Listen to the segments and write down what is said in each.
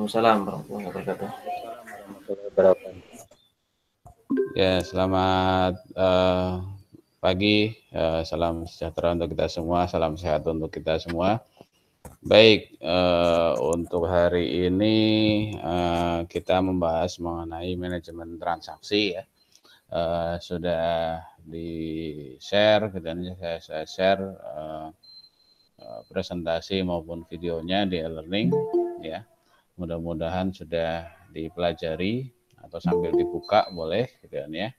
Waalaikumsalam warahmatullahi wabarakatuh. Warahmatullahi wabarakatuh. Ya, selamat pagi, salam sejahtera untuk kita semua, salam sehat untuk kita semua. Baik, untuk hari ini kita membahas mengenai manajemen transaksi ya. Sudah di-share, dan saya share presentasi maupun videonya di e-learning ya. Mudah-mudahan sudah dipelajari atau sambil dibuka boleh gitu kan ya.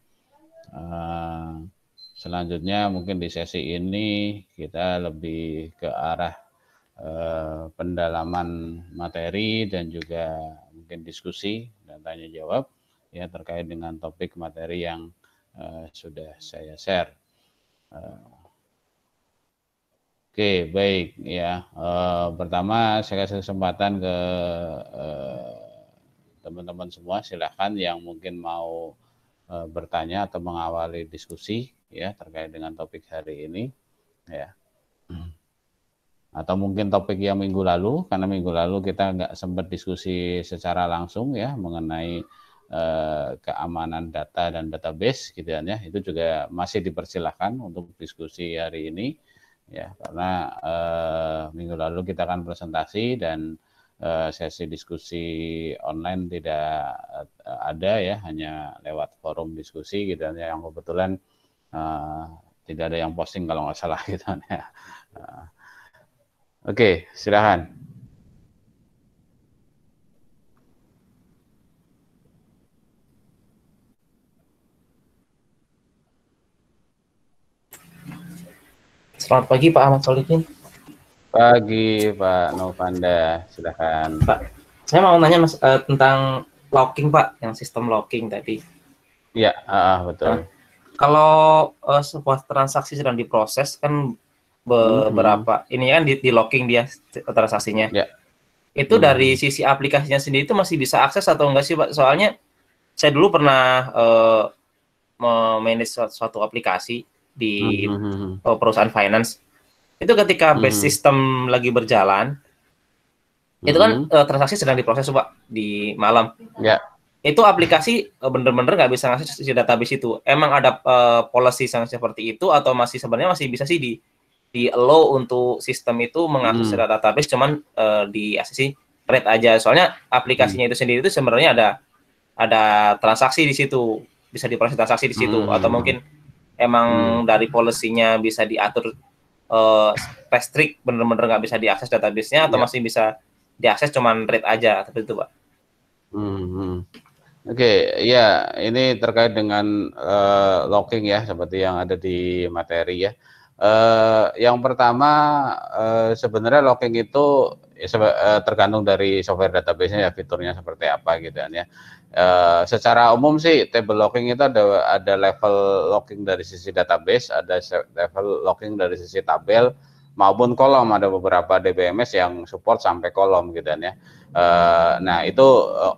Selanjutnya mungkin di sesi ini kita lebih ke arah pendalaman materi dan juga mungkin diskusi dan tanya jawab ya terkait dengan topik materi yang sudah saya share. Oke, baik ya. Pertama saya kasih kesempatan ke teman-teman semua, silahkan yang mungkin mau bertanya atau mengawali diskusi ya terkait dengan topik hari ini ya. Atau mungkin topik yang minggu lalu, karena minggu lalu kita nggak sempat diskusi secara langsung ya mengenai keamanan data dan database gitu ya. Itu juga masih dipersilahkan untuk diskusi hari ini ya, karena minggu lalu kita akan presentasi dan sesi diskusi online tidak ada ya, hanya lewat forum diskusi gitu ya, yang kebetulan tidak ada yang posting kalau nggak salah gitu ya. Oke, silakan. Selamat pagi Pak Ahmad Solihin. Pagi Pak Novanda, silakan. Pak, saya mau nanya Mas tentang locking Pak, yang sistem locking tadi. Iya, betul. Kalau sebuah transaksi sedang diproses kan beberapa ini kan di locking dia transaksinya. Ya. Itu dari sisi aplikasinya sendiri itu masih bisa akses atau enggak sih Pak? Soalnya saya dulu pernah memanage suatu aplikasi di perusahaan finance. Itu ketika base system lagi berjalan, itu kan transaksi sedang diproses Pak di malam. Ya. Itu aplikasi bener-bener nggak bisa ngakses si database itu. Emang ada policy yang seperti itu atau masih sebenarnya masih bisa sih di allow untuk sistem itu mengakses database, cuman di aksesi rate aja. Soalnya aplikasinya itu sendiri itu sebenarnya ada transaksi di situ, bisa diproses transaksi di situ, atau mungkin emang dari policy-nya bisa diatur restrict, bener-bener nggak bisa diakses database-nya, atau masih bisa diakses cuman read aja, seperti itu Pak. Oke, ya ini terkait dengan locking ya, seperti yang ada di materi ya. Yang pertama sebenarnya locking itu tergantung dari software database-nya ya, fiturnya seperti apa gitu kan ya. Secara umum sih table locking itu ada level locking dari sisi database, ada level locking dari sisi tabel maupun kolom. Ada beberapa DBMS yang support sampai kolom gitu kan ya. Nah itu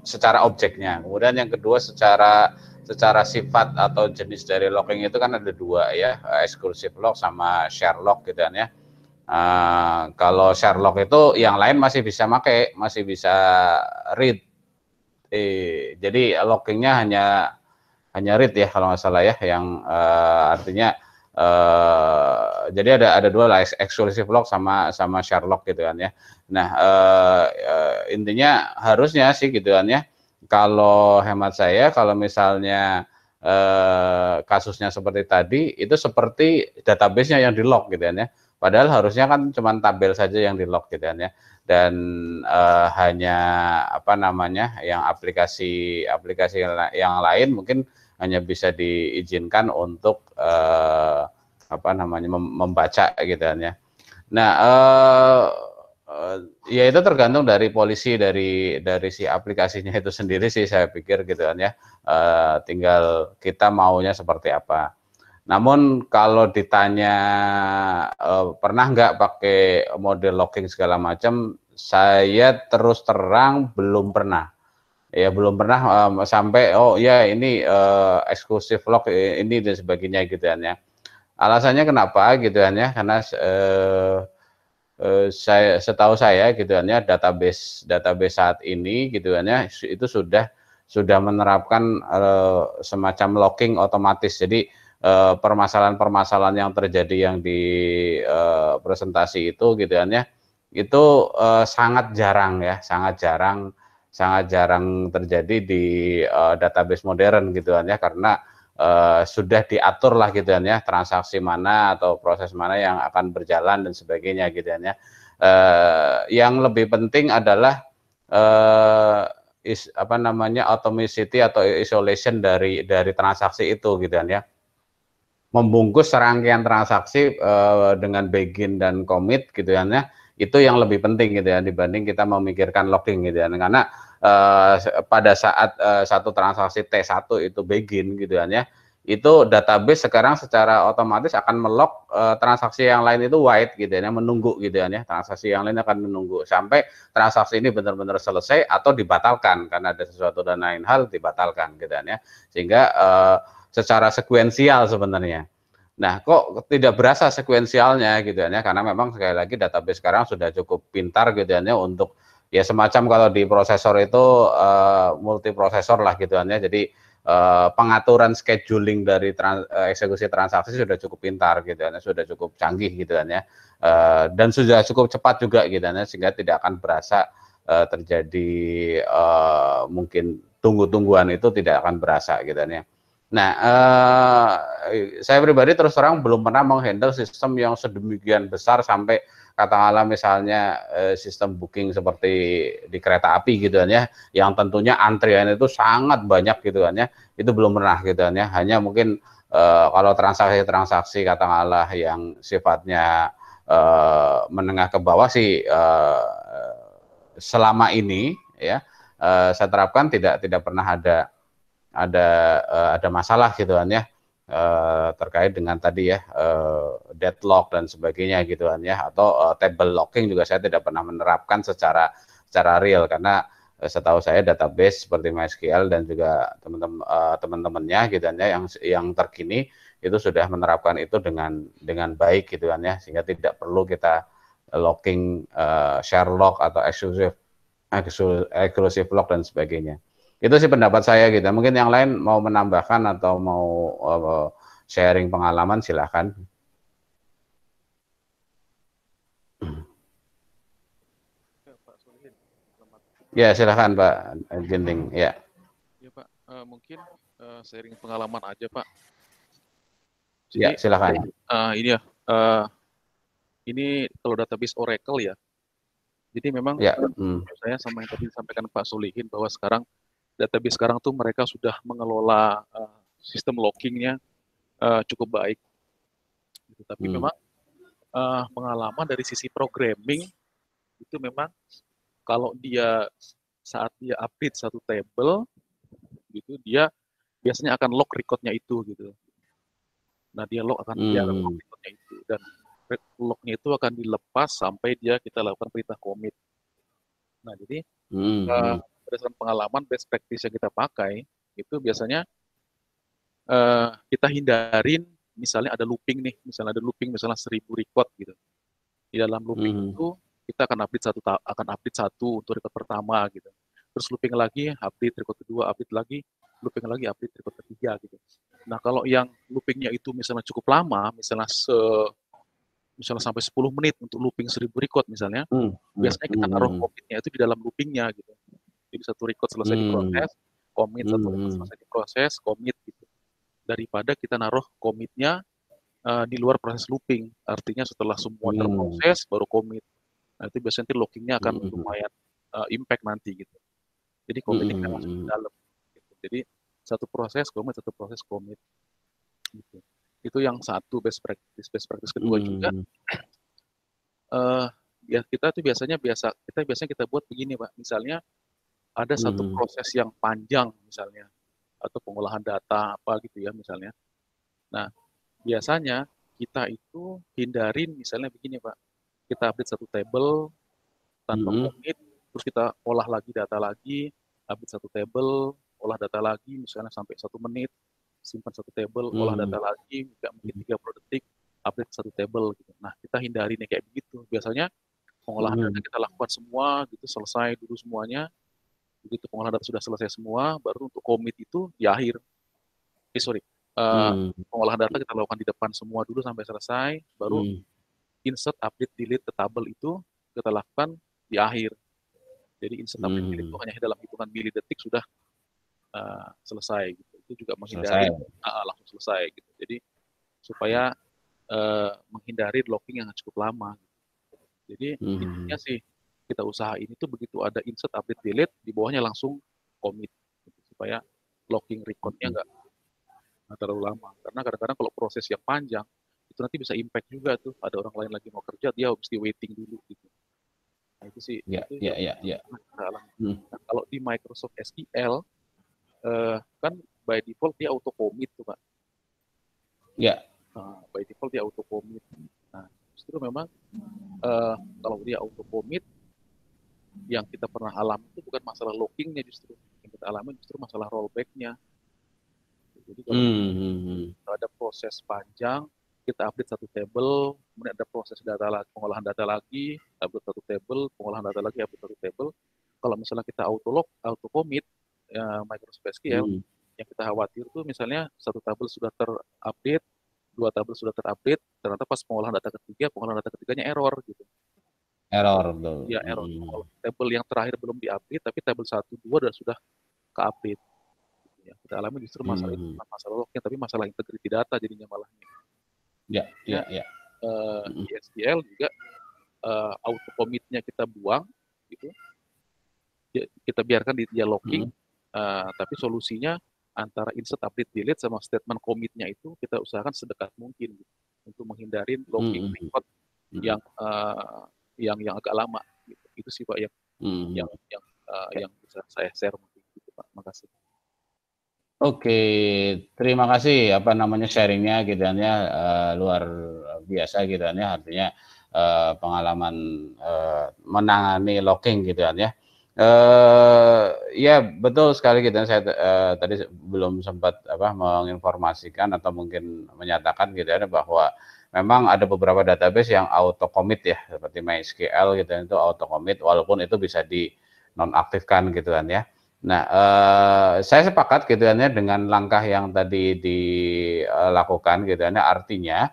secara objeknya. Kemudian yang kedua secara sifat atau jenis dari locking itu kan ada dua ya, exclusive lock sama share lock gitu kan ya. Kalau share lock itu yang lain masih bisa pakai, masih bisa read. Jadi lockingnya hanya read ya kalau nggak salah ya, yang artinya jadi ada dua lah, exclusive lock sama share lock gitu kan ya. Nah intinya harusnya sih gitu kan ya, kalau hemat saya kalau misalnya kasusnya seperti tadi, itu seperti database-nya yang di lock gitu kan ya. Padahal harusnya kan cuma tabel saja yang di lock gitu kan ya. Dan hanya apa namanya, yang aplikasi yang lain mungkin hanya bisa diizinkan untuk apa namanya, membaca gitu kan ya. Nah ya itu tergantung dari polisi dari si aplikasinya itu sendiri sih, saya pikir gitu kan ya. Tinggal kita maunya seperti apa. Namun kalau ditanya pernah nggak pakai model locking segala macam, saya terus terang belum pernah. Ya belum pernah sampai oh ya ini eksklusif lock ini dan sebagainya gitu kan ya. Alasannya kenapa gitu kan ya, karena setahu saya gitu kan ya, database saat ini gitu kan ya, itu sudah menerapkan semacam logging otomatis. Jadi permasalahan-permasalahan yang terjadi yang di presentasi itu gitu kan ya, itu sangat jarang ya, sangat jarang terjadi di database modern gitu kan ya, karena sudah diatur lah gitu kan ya, transaksi mana atau proses mana yang akan berjalan dan sebagainya gitu kan ya. Yang lebih penting adalah apa namanya, automaticity atau isolation dari transaksi itu gitu kan ya. Membungkus serangkaian transaksi dengan begin dan commit gitu ya, itu yang lebih penting gitu ya, dibanding kita memikirkan logging gitu ya, karena pada saat satu transaksi T1 itu begin gitu ya, itu database sekarang secara otomatis akan melog transaksi yang lain itu wait gitu ya, menunggu gitu ya, transaksi yang lain akan menunggu sampai transaksi ini benar-benar selesai atau dibatalkan karena ada sesuatu dan lain hal dibatalkan gitu ya, sehingga secara sekuensial sebenarnya. Nah, kok tidak berasa sekuensialnya gitu ya, karena memang sekali lagi database sekarang sudah cukup pintar gitu ya, untuk ya semacam kalau di prosesor itu multiprosesor lah gitu ya. Jadi pengaturan scheduling dari eksekusi transaksi sudah cukup pintar gitu ya, sudah cukup canggih gitu ya. Dan sudah cukup cepat juga gitu ya, sehingga tidak akan berasa terjadi mungkin tunggu-tungguan itu tidak akan berasa gitu ya. Nah, saya pribadi terus terang belum pernah menghandle sistem yang sedemikian besar sampai katakanlah misalnya sistem booking seperti di kereta api gitu kan ya, yang tentunya antrian itu sangat banyak gitu kan ya, itu belum pernah gitu kan ya, hanya mungkin kalau transaksi-transaksi katakanlah yang sifatnya menengah ke bawah sih selama ini ya saya terapkan tidak pernah ada masalah gitu kan ya, terkait dengan tadi ya deadlock dan sebagainya gitu kan ya, atau table locking juga saya tidak pernah menerapkan secara real, karena setahu saya database seperti MySQL dan juga teman-temannya gitu kan ya, yang terkini itu sudah menerapkan itu dengan baik gitu kan ya, sehingga tidak perlu kita locking share lock atau exclusive lock dan sebagainya. Itu sih pendapat saya gitu. Mungkin yang lain mau menambahkan atau mau sharing pengalaman silahkan. Ya, Pak Solihin, selamat. Ya silahkan Pak Ginting. Ya. Ya Pak, mungkin sharing pengalaman aja Pak. Ya Jadi silahkan. ini ya, ini kalau database Oracle ya. Jadi memang Ya. saya sama yang tadi disampaikan Pak Solihin bahwa sekarang database sekarang tuh mereka sudah mengelola sistem loggingnya cukup baik. Gitu. Tapi memang pengalaman dari sisi programming itu memang kalau dia saat dia update satu table gitu, dia biasanya akan log recordnya itu gitu. Nah dia log log recordnya itu, dan lognya itu akan dilepas sampai kita lakukan perintah commit. Nah jadi berdasarkan pengalaman best practice yang kita pakai itu biasanya kita hindarin misalnya ada looping nih, misalnya 1000 record gitu. Di dalam looping itu kita akan update satu untuk record pertama gitu. Terus looping lagi, update record kedua, update lagi, looping lagi, update record ketiga gitu. Nah kalau yang loopingnya itu misalnya cukup lama, misalnya sampai 10 menit untuk looping 1000 record misalnya, biasanya kita naruh commitnya itu di dalam loopingnya gitu. Jadi satu record selesai diproses, commit, satu record selesai diproses, commit gitu. Daripada kita naruh commitnya di luar proses looping, artinya setelah semua terproses baru commit. Nah itu biasanya nanti loggingnya akan lumayan impact nanti gitu. Jadi commitnya kita langsung di dalam. Gitu. Jadi satu proses commit. Gitu. Itu yang satu best practice. Best practice kedua juga, ya kita tuh biasanya kita buat begini Pak. Misalnya ada satu proses yang panjang misalnya, atau pengolahan data apa gitu ya misalnya. Nah biasanya kita itu hindarin misalnya begini Pak, kita update satu table tanpa commit, terus kita olah lagi data lagi, update satu table, olah data lagi misalnya sampai 1 menit, simpan satu table, olah data lagi, nggak mungkin 30 detik, update satu table gitu. Nah kita hindarin kayak begitu. Biasanya pengolahan data kita lakukan semua, gitu, selesai dulu semuanya. Begitu pengolahan data sudah selesai semua, baru untuk commit itu di akhir. Pengolahan data kita lakukan di depan semua dulu sampai selesai, baru insert, update, delete the table itu kita lakukan di akhir. Jadi insert, update, delete itu hanya dalam hitungan milidetik sudah selesai. Gitu. Itu juga menghindari langsung selesai. Gitu. Jadi supaya menghindari locking yang cukup lama. Jadi intinya sih kita usaha ini tuh begitu ada insert, update, delete di bawahnya langsung commit gitu, supaya locking recordnya nggak terlalu lama. Karena kadang-kadang kalau proses yang panjang itu nanti bisa impact juga tuh. Ada orang lain lagi mau kerja, dia mesti waiting dulu gitu. Nah itu sih. Nah, kalau di Microsoft SQL kan by default dia auto commit tuh Pak. By default dia auto commit. Nah justru memang kalau dia auto commit, yang kita pernah alami itu bukan masalah lockingnya, justru yang kita alami justru masalah rollbacknya. Jadi kalau ada proses panjang, kita update satu table, kemudian ada proses data lagi, pengolahan data lagi, update satu table, pengolahan data lagi, update satu table. Kalau misalnya kita auto commit Microsoft SQL, yang kita khawatir tuh misalnya satu tabel sudah terupdate, dua tabel sudah terupdate, ternyata pas pengolahan data ketiganya error gitu. Betul. Ya error. Kalau tabel yang terakhir belum diupdate, tapi tabel 1, 2 sudah ke-update. Ya, kita alami justru masalah itu bukan masalah lognya, tapi masalah integrity data jadinya malahnya. Di SQL juga auto commit-nya kita buang, gitu. Kita biarkan dia locking, tapi solusinya antara insert, update, delete sama statement commit-nya itu kita usahakan sedekat mungkin gitu, untuk menghindari locking record yang agak lama gitu. Itu sih Pak yang bisa saya share mungkin gitu Pak. Makasih. Oke, terima kasih sharingnya gitu ya, luar biasa gitu ya, artinya pengalaman menangani locking gitu ya. Ya betul sekali gitu. Saya tadi belum sempat menginformasikan atau mungkin menyatakan gitu ya, bahwa memang ada beberapa database yang auto commit ya, seperti MySQL gitu, itu auto commit walaupun itu bisa di nonaktifkan gitu kan ya. Nah, saya sepakat gitu kan ya dengan langkah yang tadi dilakukan gitu kan ya. Artinya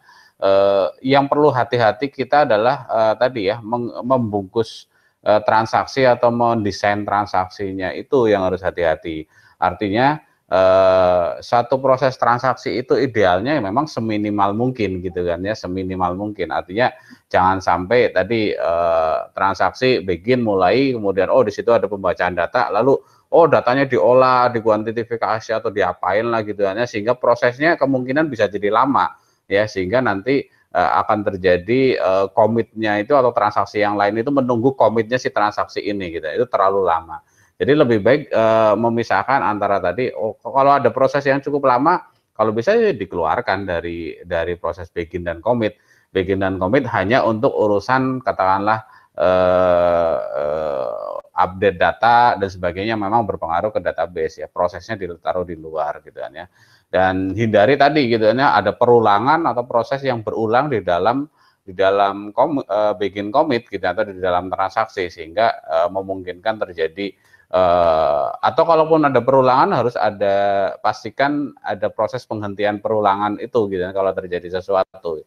yang perlu hati-hati kita adalah tadi ya membungkus transaksi atau mendesain transaksinya, itu yang harus hati-hati. Artinya satu proses transaksi itu idealnya memang seminimal mungkin gitu kan ya, seminimal mungkin. Artinya jangan sampai tadi transaksi begin mulai, kemudian di situ ada pembacaan data, lalu datanya diolah, dikuantifikasi atau diapain lah gitu kan ya, sehingga prosesnya kemungkinan bisa jadi lama ya, sehingga nanti akan terjadi komitnya itu atau transaksi yang lain itu menunggu komitnya si transaksi ini gitu, itu terlalu lama. Jadi lebih baik memisahkan antara tadi, kalau ada proses yang cukup lama, kalau bisa dikeluarkan dari proses begin dan commit. Begin dan commit hanya untuk urusan katakanlah update data dan sebagainya, memang berpengaruh ke database ya, prosesnya ditaruh di luar gitu kan ya. Dan hindari tadi gitu kan ya, ada perulangan atau proses yang berulang di dalam begin commit gitu, atau di dalam transaksi, sehingga memungkinkan terjadi atau kalaupun ada perulangan harus pastikan ada proses penghentian perulangan itu gitu kan, kalau terjadi sesuatu.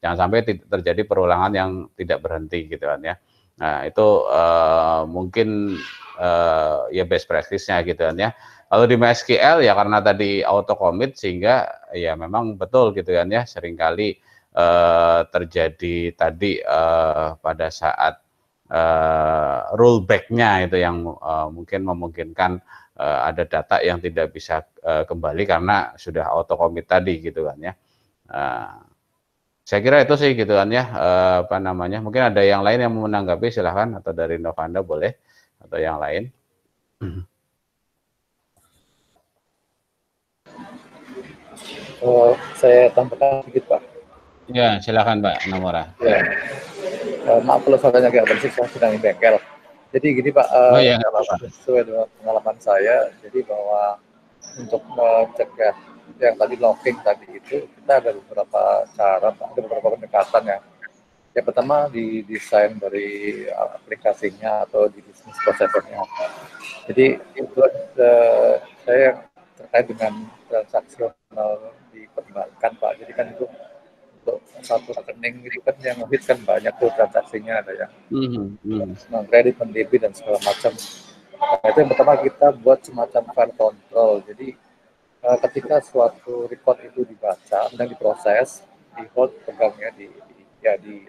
Jangan sampai terjadi perulangan yang tidak berhenti gitu kan ya. Nah, itu mungkin ya best practice-nya gitu kan ya. Kalau di MySQL ya karena tadi auto commit, sehingga ya memang betul gitu kan ya, seringkali terjadi tadi pada saat rollback-nya itu yang mungkin memungkinkan ada data yang tidak bisa kembali karena sudah auto commit tadi gitu kan ya. Saya kira itu sih gitu kan ya, mungkin ada yang lain yang mau menanggapi, silahkan, atau dari Novanda boleh, atau yang lain. Saya tambahkan sedikit Pak. Ya, silakan Pak Nomora. Ya. Maaf kalau suaranya agak berisik, saya sedang di bengkel. Jadi gini Pak, sesuai dengan pengalaman saya, jadi bahwa untuk mencegah yang tadi locking tadi itu, kita ada beberapa cara, ada beberapa pendekatan ya. Ya pertama di desain dari aplikasinya atau di bisnis prosesornya. Jadi itu saya yang terkait dengan transaksional di perbankan Pak. Jadi kan itu untuk satu rekening itu kan yang ngehit kan banyak tuh transaksinya, ada yang kredit, mendebit dan segala macam. Nah, itu yang pertama kita buat semacam file control. Jadi ketika suatu record itu dibaca dan diproses, di hold pegangnya di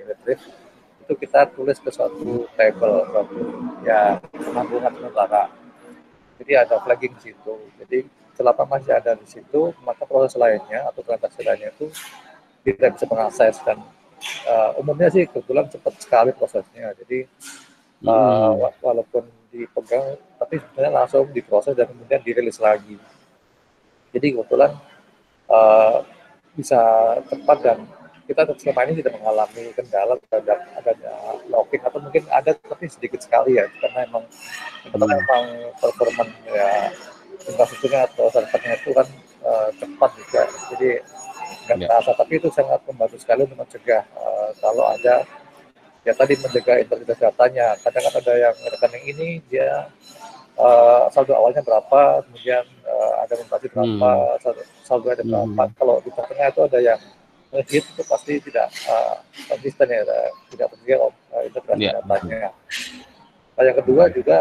retrieve, itu kita tulis ke suatu table, suatu ya penanggungan sementara. Jadi ada flagging di situ. Jadi selama masih ada di situ, maka proses lainnya atau transaksi lainnya itu tidak bisa mengakses. Dan umumnya sih kebetulan cepat sekali prosesnya. Jadi walaupun dipegang, tapi sebenarnya langsung diproses dan kemudian dirilis lagi. Jadi kebetulan bisa cepat, dan kita selama ini tidak mengalami kendala terhadap adanya locking, atau mungkin ada tapi sedikit sekali ya, karena memang performa ya infrastrukturnya atau servernya itu kan cepat juga, jadi nggak terasa. Tapi itu sangat membantu sekali untuk mencegah kalau ada ya tadi, mencegah integritas datanya. Kadang ada yang rekening ini dia saldo awalnya berapa, kemudian ada mutasi berapa, saldo ada berapa. Kalau di tengah itu ada yang hit, itu pasti tidak konsisten ya, tidak terjaga integrasi datanya. Nah, yang kedua juga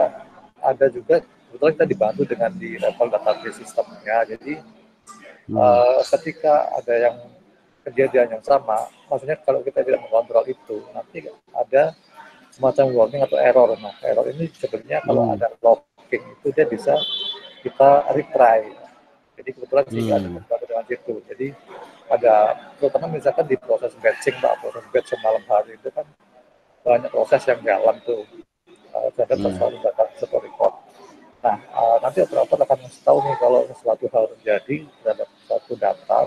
ada juga kebetulan kita dibantu dengan di level database sistemnya. Jadi ketika ada yang kejadian yang sama, maksudnya kalau kita tidak mengontrol itu, nanti ada semacam warning atau error. Nah, error ini sebenarnya kalau ada locking itu dia bisa kita retry. Jadi kebetulan sih ada membantu dengan situ. Jadi ada, terutama misalkan di proses batching Pak, proses batch semalam hari itu kan banyak proses yang jalan tuh terhadap satu record. Nah, nanti operator akan ngasih tahu nih kalau sesuatu hal terjadi terhadap suatu data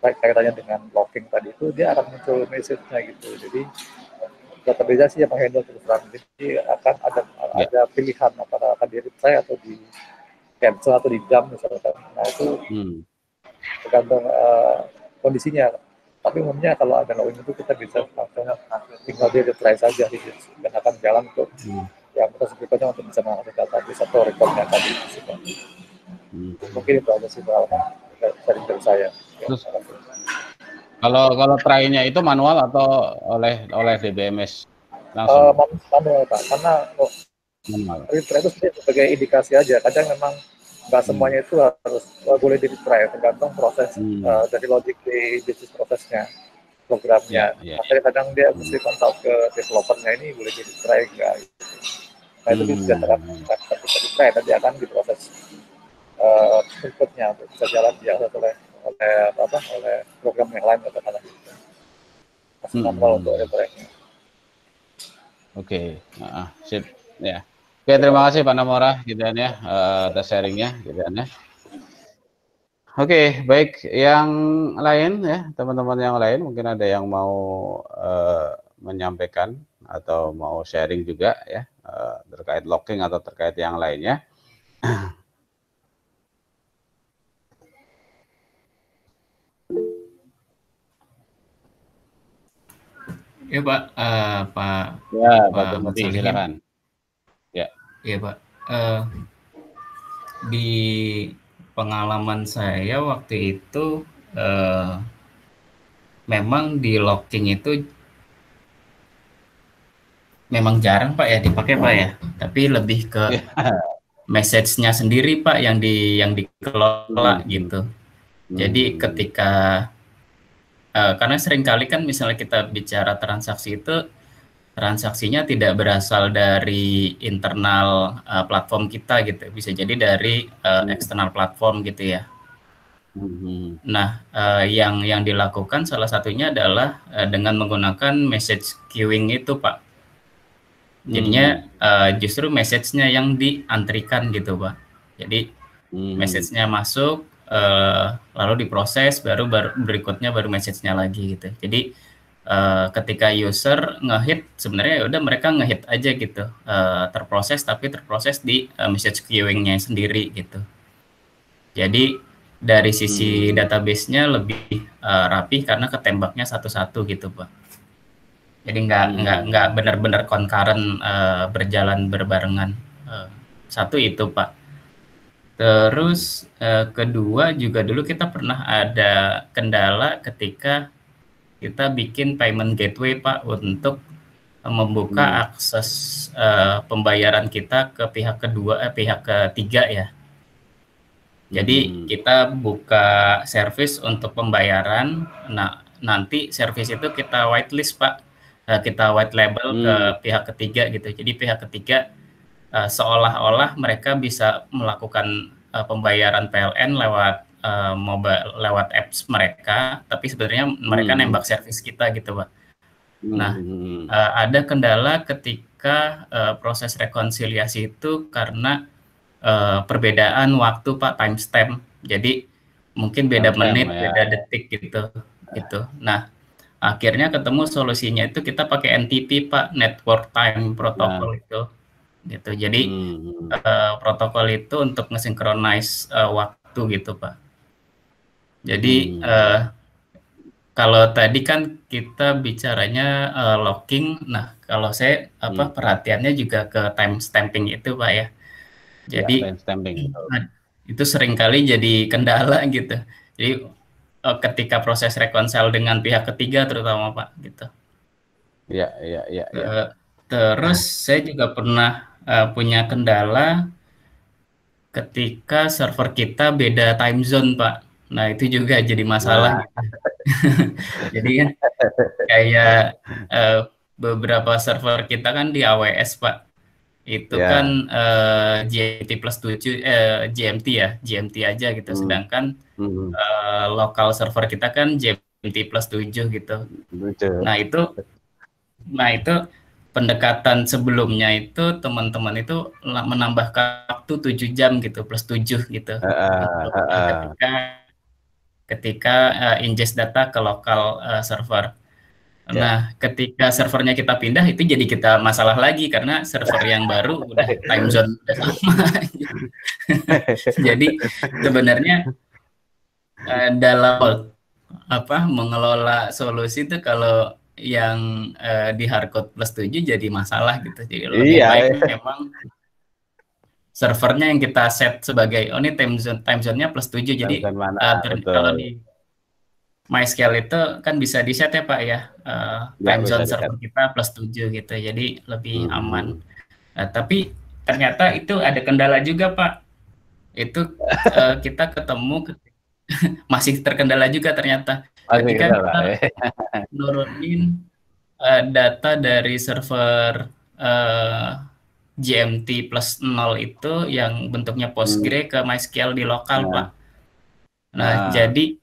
kaitannya dengan locking tadi, itu dia akan muncul message-nya gitu. Jadi database sih yang menghandle terus terang. Jadi akan ada pilihan apakah akan di retry atau di cancel atau di dump misalkan. Nah itu tergantung kondisinya. Tapi umumnya kalau ada login itu kita bisa langsung tinggal di retry saja gitu, dan akan jalan untuk yang proses berikutnya untuk bisa mengakses database atau rekodnya tadi. Mungkin itu aja sih dari saya. Terus, kalau try-nya itu manual atau oleh DBMS langsung? Manual Pak, karena retry itu sebagai indikasi aja. Kadang memang nggak semuanya itu harus boleh di retry, tergantung proses dari logik di bisnis prosesnya, programnya. Makanya kadang dia mesti consult ke developernya, ini boleh di retry enggak. Nah itu bisa retry, nanti akan diproses berikutnya untuk bisa jalan diakses oleh program yang lain katakanlah. Masih manual untuk retry-nya. Oke, sip ya. Oke, terima kasih Pak Namora gitu ya atas sharingnya gitu ya. Oke, baik, yang lain ya, teman-teman yang lain mungkin ada yang mau menyampaikan atau mau sharing juga ya terkait locking atau terkait yang lainnya. Ya Pak, Pak Timothy, silakan. Ya Pak, di pengalaman saya waktu itu memang di locking itu memang jarang Pak ya dipakai Pak ya, tapi lebih ke message-nya sendiri Pak yang dikelola gitu. Jadi ketika karena seringkali kan misalnya kita bicara transaksi itu, transaksinya tidak berasal dari internal platform kita gitu, bisa jadi dari eksternal platform gitu ya. Nah, yang dilakukan salah satunya adalah dengan menggunakan message queuing itu Pak. Jadinya justru message-nya yang diantrikan gitu Pak. Jadi message-nya masuk, lalu diproses, baru berikutnya baru message-nya lagi gitu. Jadi ketika user ngehit, sebenarnya udah mereka ngehit aja gitu, terproses, tapi terproses di message queuing-nya sendiri gitu. Jadi dari sisi database-nya lebih rapi karena ketembaknya satu-satu gitu Pak. Jadi nggak benar-benar concurrent berjalan berbarengan. Satu itu Pak. Terus kedua juga dulu kita pernah ada kendala ketika kita bikin payment gateway Pak untuk membuka akses pembayaran kita ke pihak ketiga ya. Jadi kita buka service untuk pembayaran. Nah, nanti service itu kita whitelist Pak. Kita white label ke pihak ketiga gitu. Jadi pihak ketiga seolah-olah mereka bisa melakukan pembayaran PLN lewat mobile, lewat apps mereka, tapi sebenarnya mereka nembak service kita gitu Pak. Nah, ada kendala ketika proses rekonsiliasi itu karena perbedaan waktu Pak, timestamp. Jadi mungkin beda menit, beda detik gitu. Nah, akhirnya ketemu solusinya itu kita pakai NTP Pak, Network Time Protocol itu. Gitu. Jadi protokol itu untuk nge-synchronize waktu gitu Pak. Jadi kalau tadi kan kita bicaranya locking, nah kalau saya perhatiannya juga ke time stamping itu Pak ya. Jadi itu seringkali jadi kendala gitu. Jadi ketika proses reconcile dengan pihak ketiga terutama Pak gitu. Iya. Terus saya juga pernah punya kendala ketika server kita beda time zone Pak. Nah itu juga jadi masalah. Gitu. Jadi kan kayak beberapa server kita kan di AWS Pak. Itu kan GMT plus 7 GMT aja gitu. Sedangkan lokal server kita kan GMT plus 7 gitu. Nah itu pendekatan sebelumnya itu teman-teman itu menambahkan waktu 7 jam gitu plus 7 gitu. Ketika ingest data ke lokal server. Nah, ketika servernya kita pindah itu jadi kita masalah lagi karena server yang baru udah time zone udah sama. Jadi sebenarnya dalam mengelola solusi itu kalau yang di hardcode plus 7 jadi masalah gitu. Jadi lebih baik memang servernya yang kita set sebagai ini time zone-nya plus 7. Jadi kalau di MySQL itu kan bisa di-set ya Pak ya, time zone server kita plus 7 gitu, jadi lebih aman. Tapi ternyata itu ada kendala juga Pak, itu kita ketemu masih terkendala juga ternyata. Ketika kita nurunin data dari server GMT plus 0 itu yang bentuknya Postgre ke MySQL di lokal Pak. Nah jadi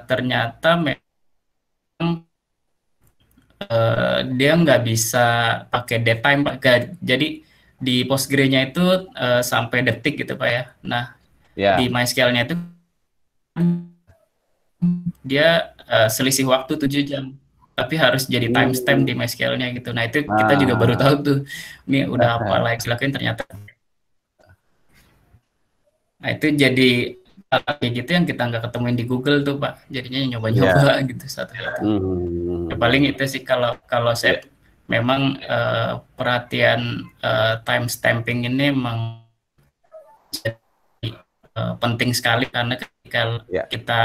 ternyata memang dia nggak bisa pakai datetime Pak. Jadi di Postgre-nya itu sampai detik gitu Pak ya. Nah di MySQL-nya itu dia selisih waktu 7 jam. Tapi harus jadi timestamp di MySQL-nya gitu. Nah itu kita juga baru tahu tuh. Ini udah apa lagi silakan ternyata. Nah itu jadi kayak gitu yang kita nggak ketemuin di Google tuh Pak, jadinya nyoba-nyoba gitu satu. Ya, paling itu sih kalau saya memang perhatian time stamping ini memang penting sekali karena ketika kita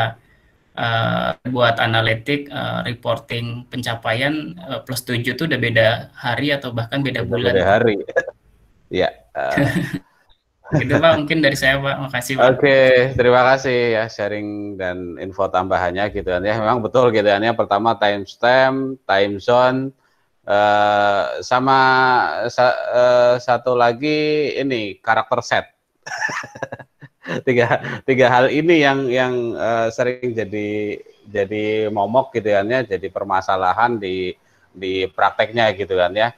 buat analitik reporting pencapaian plus 7 itu udah beda hari atau bahkan beda bulan. Beda hari. Ya. Gitu Pak, mungkin dari saya Pak, makasih Pak. Oke, terima kasih ya sharing dan info tambahannya gitu kan ya. Memang betul gitu kan ya. Pertama timestamp, time zone, sama satu lagi ini karakter set. tiga hal ini yang sering jadi momok gitu kan ya, jadi permasalahan di prakteknya gitu kan ya.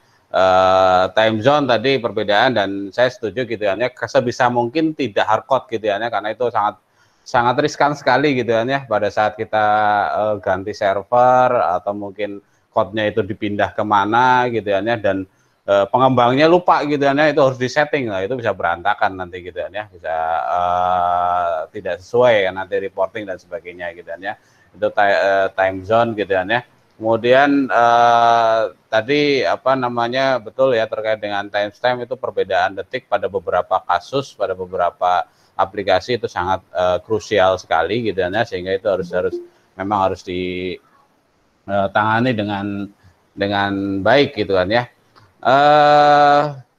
Time zone tadi perbedaan dan saya setuju gitu kan ya, sebisa mungkin tidak hardcode gitu kan ya, karena itu sangat riskan sekali gitu kan ya pada saat kita ganti server atau mungkin code-nya itu dipindah kemana gitu kan ya, dan pengembangnya lupa gitu kan ya, itu harus disetting lah, itu bisa berantakan nanti gitu kan ya, bisa tidak sesuai kan nanti reporting dan sebagainya gitu kan ya. Itu time zone gitu kan ya. Kemudian tadi apa namanya, betul ya, terkait dengan timestamp itu perbedaan detik pada beberapa kasus, pada beberapa aplikasi itu sangat krusial sekali gitu ya, sehingga itu harus memang harus ditangani dengan baik gitu kan ya.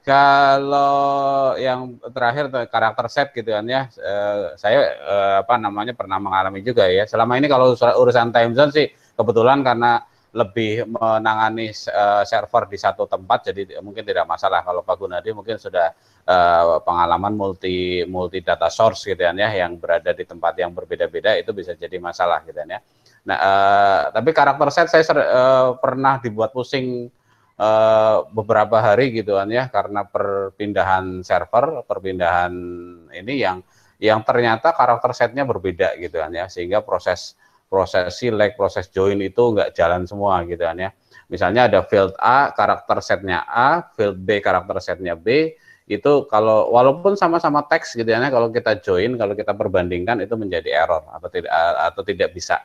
Kalau yang terakhir karakter set gitu kan ya, saya apa namanya pernah mengalami juga ya. Selama ini kalau urusan time zone sih kebetulan karena lebih menangani server di satu tempat, jadi mungkin tidak masalah. Kalau Pak Gunadi mungkin sudah pengalaman multi data source gitu ya, yang berada di tempat yang berbeda-beda, itu bisa jadi masalah gitu ya. Nah, tapi karakter set saya pernah dibuat pusing beberapa hari gitu kan ya, karena perpindahan server, perpindahan ini yang ternyata karakter setnya berbeda gitu kan ya, sehingga proses select, proses join itu nggak jalan semua gitu kan ya. Misalnya ada field A, karakter setnya A, field B, karakter setnya B, itu kalau walaupun sama-sama teks gitu ya, kalau kita join, kalau kita perbandingkan itu menjadi error atau tidak bisa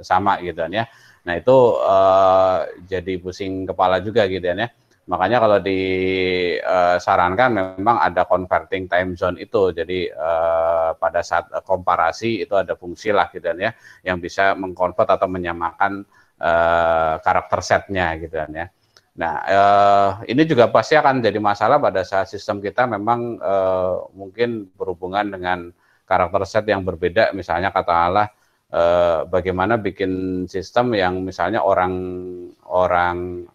sama gitu kan ya. Nah itu jadi pusing kepala juga gitu ya. Makanya kalau disarankan memang ada converting time zone itu. Jadi pada saat komparasi itu ada fungsi lah gitu ya, yang bisa mengkonvert atau menyamakan karakter setnya gitu ya. Nah ini juga pasti akan jadi masalah pada saat sistem kita memang mungkin berhubungan dengan karakter set yang berbeda. Misalnya katakanlah bagaimana bikin sistem yang misalnya orang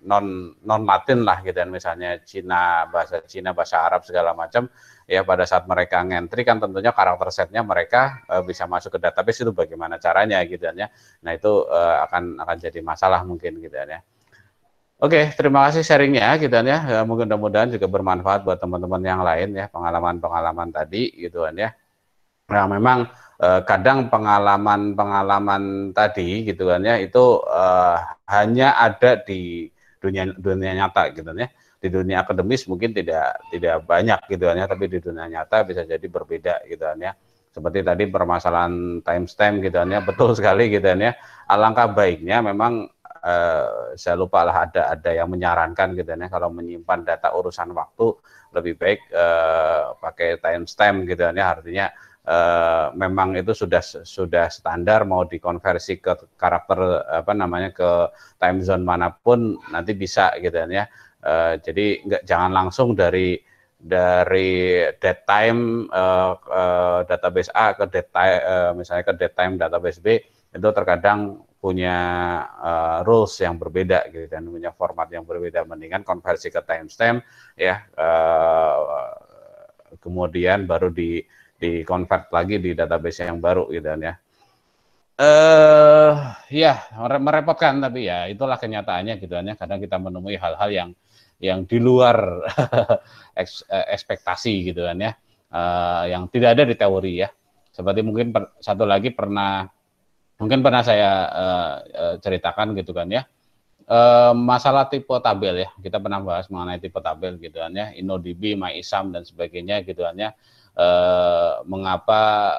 non Latin lah gitu kan, misalnya Cina, bahasa Arab segala macam ya, pada saat mereka ngentri kan tentunya karakter setnya mereka bisa masuk ke database, itu bagaimana caranya gitu kan ya. Nah itu akan jadi masalah mungkin gitu kan ya. Oke, terima kasih sharingnya gitu kan ya. Mudah-mudahan juga bermanfaat buat teman-teman yang lain ya, pengalaman tadi gitu kan ya. Nah memang kadang pengalaman tadi gitu kan ya, itu hanya ada di dunia nyata gitu ya. Di dunia akademis mungkin tidak banyak gitu kan ya, tapi di dunia nyata bisa jadi berbeda gitu kan ya. Seperti tadi permasalahan timestamp gitu kan ya, betul sekali gitu kan ya. Alangkah baiknya memang saya lupa lah, ada yang menyarankan gitu ya, kalau menyimpan data urusan waktu lebih baik pakai timestamp gitu kan ya, artinya memang itu sudah standar, mau dikonversi ke karakter apa namanya, ke time zone manapun nanti bisa gitu ya. Jadi jangan langsung dari date time database A ke date time, misalnya ke date time database B, itu terkadang punya rules yang berbeda gitu dan punya format yang berbeda. Mendingan konversi ke timestamp ya, kemudian baru di convert lagi di database yang baru gitu kan ya. Ya merepotkan, tapi ya itulah kenyataannya gitu kan ya. Kadang kita menemui hal-hal yang di luar ekspektasi gitu kan ya, yang tidak ada di teori ya. Seperti mungkin satu lagi pernah saya ceritakan gitu kan ya, masalah tipe tabel ya. Kita pernah bahas mengenai tipe tabel gitu kan ya, InnoDB, MyISAM dan sebagainya gitu kan ya. Mengapa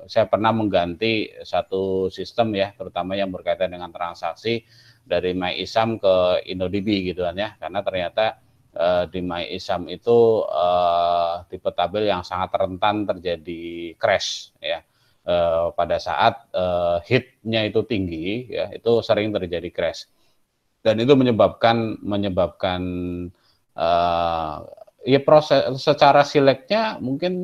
saya pernah mengganti satu sistem ya, terutama yang berkaitan dengan transaksi dari MyISAM ke InnoDB gitu kan ya, karena ternyata di MyISAM itu tipe tabel yang sangat rentan terjadi crash ya. Pada saat hitnya itu tinggi ya, itu sering terjadi crash, dan itu menyebabkan ya proses secara seleknya mungkin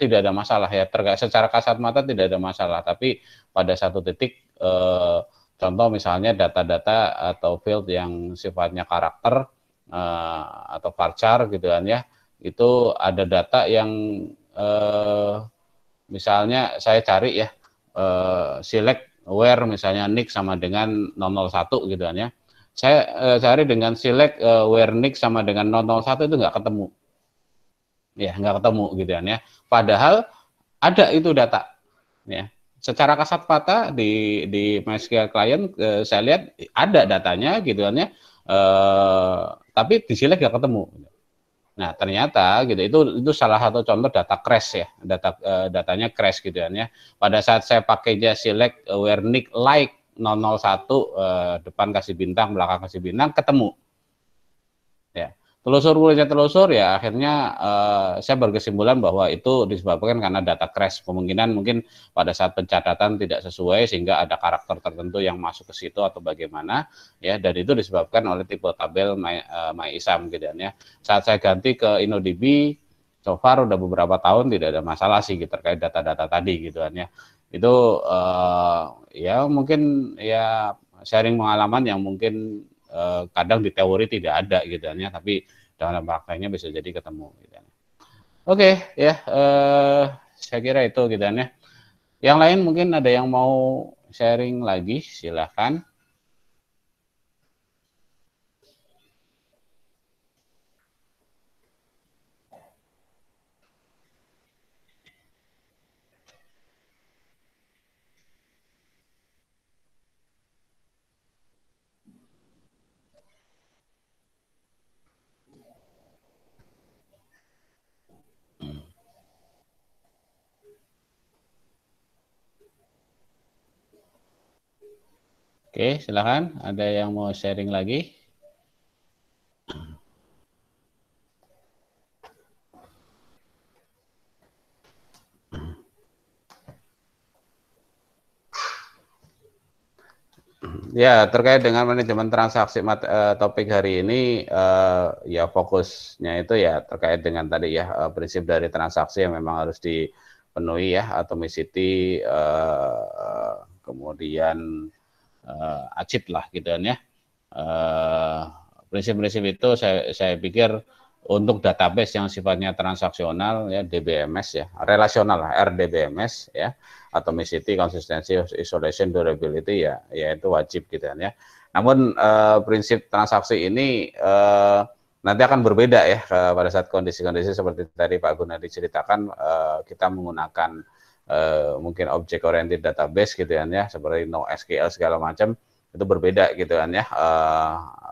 tidak ada masalah ya, secara kasat mata tidak ada masalah, tapi pada satu titik contoh misalnya data-data atau field yang sifatnya karakter atau varchar gitu kan ya, itu ada data yang misalnya saya cari ya, select where misalnya nick sama dengan 001 gitu kan ya. Saya cari dengan select where nick sama dengan 001 itu nggak ketemu. Ya, nggak ketemu gitu kan ya. Padahal ada itu data. Ya. Secara kasat mata di MySQL client saya lihat ada datanya gitu kan ya. Tapi di select nggak ketemu. Nah, ternyata gitu itu salah satu contoh data crash ya. Datanya crash gitu kan ya. Pada saat saya pakainya select where nick like 001 depan kasih bintang, belakang kasih bintang, ketemu. Ya, telusur ya akhirnya saya berkesimpulan bahwa itu disebabkan karena data crash. Kemungkinan mungkin pada saat pencatatan tidak sesuai sehingga ada karakter tertentu yang masuk ke situ atau bagaimana ya, dan itu disebabkan oleh tipe tabel MyISAM gitu ya. Saat saya ganti ke InnoDB, so far udah beberapa tahun tidak ada masalah sih terkait data-data tadi gitu kan ya. Itu ya mungkin ya sharing pengalaman yang mungkin kadang di teori tidak ada gitu ya, tapi dalam prakteknya bisa jadi ketemu gitu ya. Oke ya, saya kira itu gitu ya. Yang lain mungkin ada yang mau sharing lagi, silahkan. Oke, silakan. Ada yang mau sharing lagi? Ya, terkait dengan manajemen transaksi topik hari ini, ya fokusnya itu ya terkait dengan tadi ya prinsip dari transaksi yang memang harus dipenuhi ya, atomicity, kemudian ACID lah gitu kan ya. Prinsip-prinsip itu saya pikir untuk database yang sifatnya transaksional ya, DBMS ya, relasional lah, RDBMS ya, atomicity, consistency, isolation, durability ya itu wajib gitu kan ya. Namun prinsip transaksi ini nanti akan berbeda ya pada saat kondisi-kondisi seperti tadi Pak Gunadi ceritakan, kita menggunakan mungkin object oriented database gitu kan ya, seperti NoSQL segala macam, itu berbeda gitu kan ya.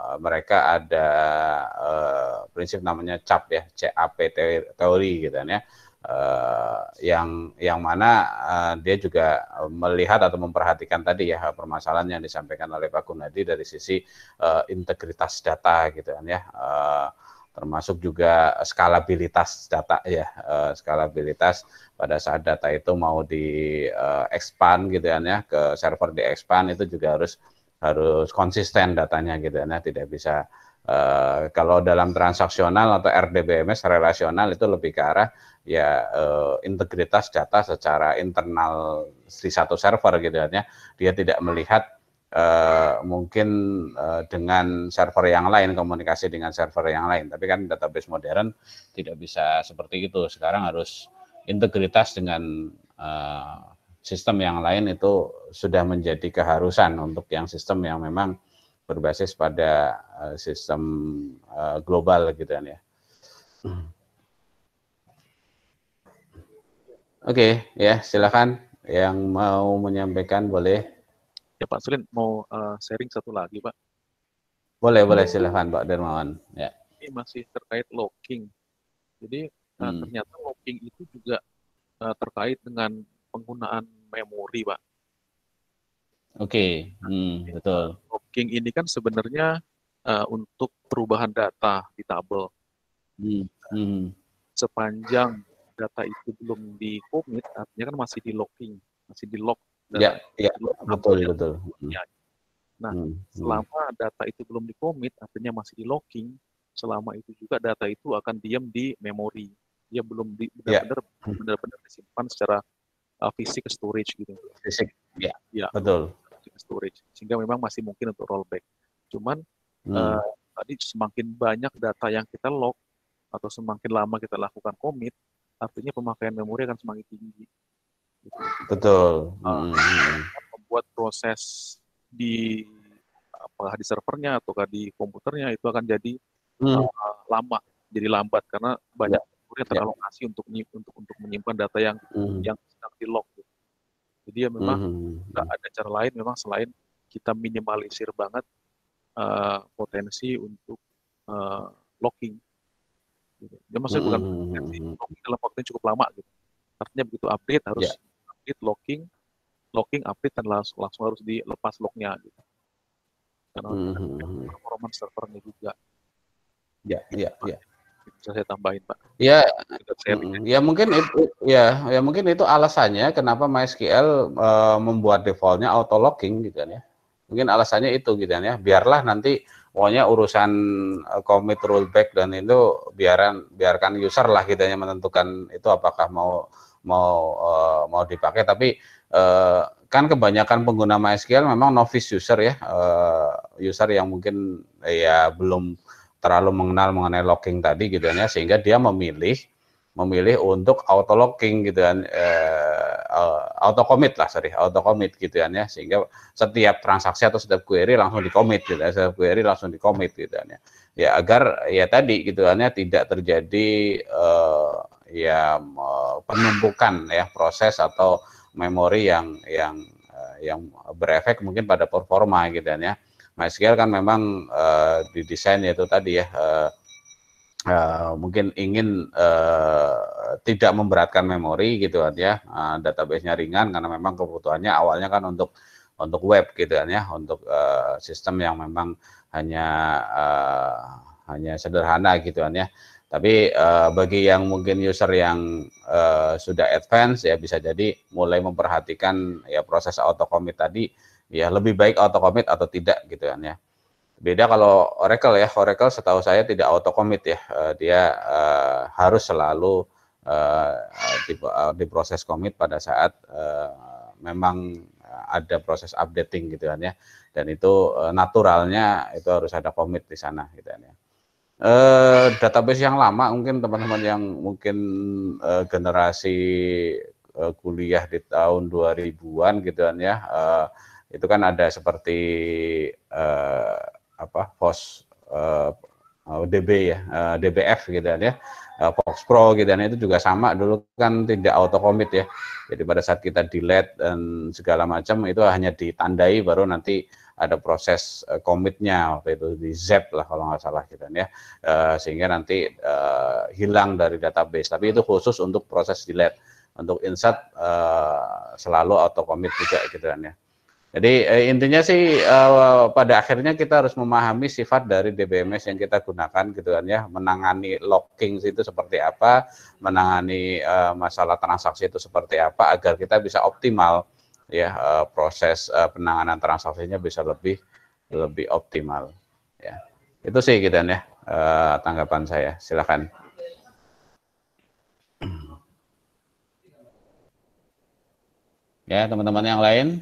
Mereka ada prinsip namanya CAP ya, CAP teori gitu kan ya, yang mana dia juga melihat atau memperhatikan tadi ya permasalahan yang disampaikan oleh Pak Gunadi dari sisi integritas data gitu kan ya, termasuk juga skalabilitas data ya, skalabilitas pada saat data itu mau di expand gitu kan ya, ke server di expand itu juga harus konsisten datanya gitu ya, tidak bisa kalau dalam transaksional atau RDBMS relasional itu lebih ke arah ya integritas data secara internal di satu server gitu ya, dia tidak melihat mungkin dengan server yang lain, komunikasi dengan server yang lain, tapi kan database modern tidak bisa seperti itu. Sekarang harus integritas dengan sistem yang lain, itu sudah menjadi keharusan untuk yang sistem yang memang berbasis pada sistem global gitu kan ya. Oke, ya silakan yang mau menyampaikan boleh. Ya Pak Selin mau sharing satu lagi Pak. Boleh silakan Pak Dermawan. Ya. Ini masih terkait locking. Jadi ternyata locking itu juga terkait dengan penggunaan memori Pak. Oke, betul. Locking ini kan sebenarnya untuk perubahan data di tabel. Sepanjang data itu belum di commit, artinya kan masih di locking, masih di lock. Ya, betul. Nah, selama data itu belum di commit, artinya masih di locking, selama itu juga data itu akan diam di memori. Dia belum benar-benar disimpan secara fisik storage gitu. Fisik, ya, betul. Storage, sehingga memang masih mungkin untuk rollback. Cuman tadi semakin banyak data yang kita lock atau semakin lama kita lakukan commit, artinya pemakaian memori akan semakin tinggi. Gitu. Betul. Membuat proses di apakah di servernya ataukah di komputernya itu akan jadi lama, jadi lambat karena banyak memori yang teralokasi untuk menyimpan data yang sedang di lock. Gitu. Jadi ya memang nggak ada cara lain memang selain kita minimalisir banget potensi untuk locking. Gitu. Ya maksudnya bukan locking dalam waktu yang cukup lama gitu. Artinya begitu update harus update locking locking update dan langsung harus dilepas locknya gitu. Karena performance servernya juga. Ya. Bisa saya tambahin, Pak. Ya, mungkin itu alasannya kenapa MySQL membuat defaultnya auto locking gitu kan ya. Mungkin alasannya itu gitu kan ya. Biarlah nanti pokoknya urusan commit rollback dan itu biarkan user lah gitu ya menentukan itu apakah mau dipakai. Tapi kan kebanyakan pengguna MySQL memang novice user ya, user yang mungkin ya belum terlalu mengenal mengenai locking tadi gitu kan ya, sehingga dia memilih untuk auto locking gitu kan, auto commit gitu kan ya, sehingga setiap transaksi atau setiap query langsung di commit gitu gitu kan ya. Ya agar ya tadi gitu kan ya tidak terjadi penumpukan ya proses atau memori yang berefek mungkin pada performa gitu kan ya. MySQL kan memang didesain yaitu tadi ya mungkin ingin tidak memberatkan memori gitu kan ya, database-nya ringan karena memang kebutuhannya awalnya kan untuk web gitu kan ya, untuk sistem yang memang hanya sederhana gitu kan ya. Tapi bagi yang mungkin user yang sudah advance ya bisa jadi mulai memperhatikan ya proses auto commit tadi. Ya lebih baik auto commit atau tidak gitu kan ya. Beda kalau Oracle ya, Oracle setahu saya tidak auto commit ya, dia harus selalu diproses commit pada saat memang ada proses updating gitu kan ya. Dan itu naturalnya itu harus ada commit di sana gitu kan ya. Database yang lama mungkin teman-teman yang mungkin generasi kuliah di tahun 2000-an gitu kan ya. Itu kan ada seperti POS DB ya, DBF gitu kan ya, Fox Pro gitu kan, itu juga sama dulu kan tidak auto commit ya. Jadi pada saat kita delete dan segala macam itu hanya ditandai baru nanti ada proses commitnya, waktu itu di ZEP lah kalau nggak salah gitu kan ya, sehingga nanti hilang dari database. Tapi itu khusus untuk proses delete. Untuk insert selalu auto commit juga gitu kan ya. Jadi intinya sih pada akhirnya kita harus memahami sifat dari DBMS yang kita gunakan gitu kan ya, menangani locking itu seperti apa, menangani masalah transaksi itu seperti apa agar kita bisa optimal ya, proses penanganan transaksinya bisa lebih optimal ya. Itu sih gitu kan ya, tanggapan saya. Silakan. Ya, teman-teman yang lain.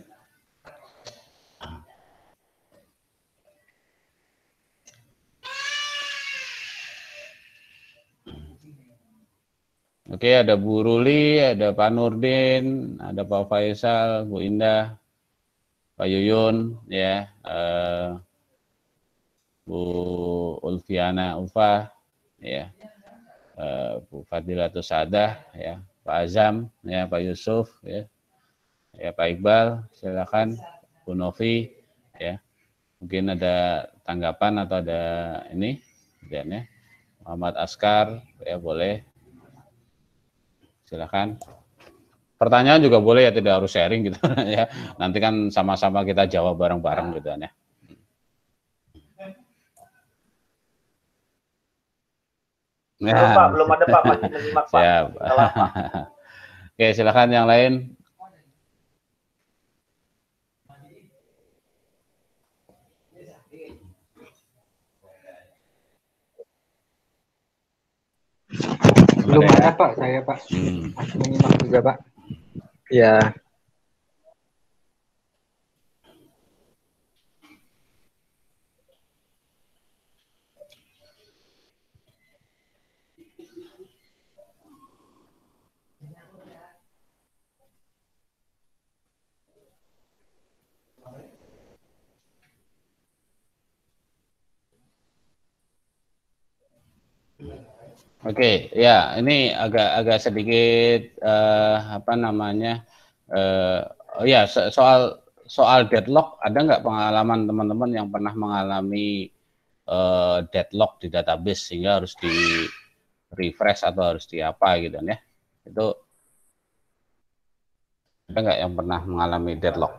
Oke, ada Bu Ruli, ada Pak Nurdin, ada Pak Faisal, Bu Indah, Pak Yuyun, ya, Bu Ulfiana Ufa, ya, Bu Fadilatus Sadah, ya, Pak Azam, ya, Pak Yusuf, ya, Pak Iqbal, silakan, Bu Novi, ya, mungkin ada tanggapan atau ada ini, ya, Muhammad Askar, ya boleh. Silakan. Pertanyaan juga boleh ya, tidak harus sharing gitu ya. Nanti kan sama-sama kita jawab bareng-bareng gitu ya. Belum Pak, belum ada Pak, masih menyimak Pak. Siap. Oke, silakan yang lain. Belum ada Pak, saya Pak. Masih menyimak juga Pak. Ya. Oke, ya ini agak sedikit apa namanya, ya soal deadlock, ada nggak pengalaman teman-teman yang pernah mengalami deadlock di database sehingga harus di refresh atau harus di apa gitu ya? Itu Ada nggak yang pernah mengalami deadlock?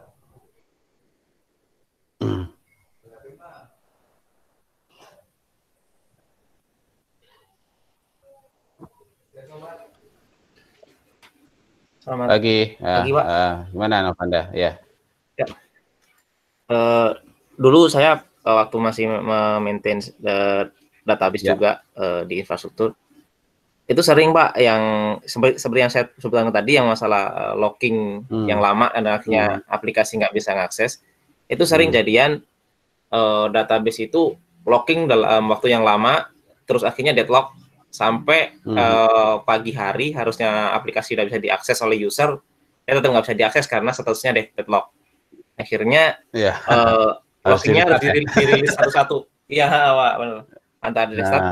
Selamat Pagi, pagi, Pak. gimana Novanda? Ya. Ya. Dulu saya waktu masih maintain database Ya. juga di infrastruktur, itu sering Pak yang seperti yang saya sebutkan tadi, yang masalah locking yang lama dan akhirnya aplikasi nggak bisa ngakses, itu sering jadian database itu locking dalam waktu yang lama, terus akhirnya deadlock sampai pagi hari harusnya aplikasi udah bisa diakses oleh user, tetap nggak bisa diakses karena statusnya deadlock. Akhirnya lockingnya harus dirilis satu-satu. Iya, Pak, benar. Antara di restart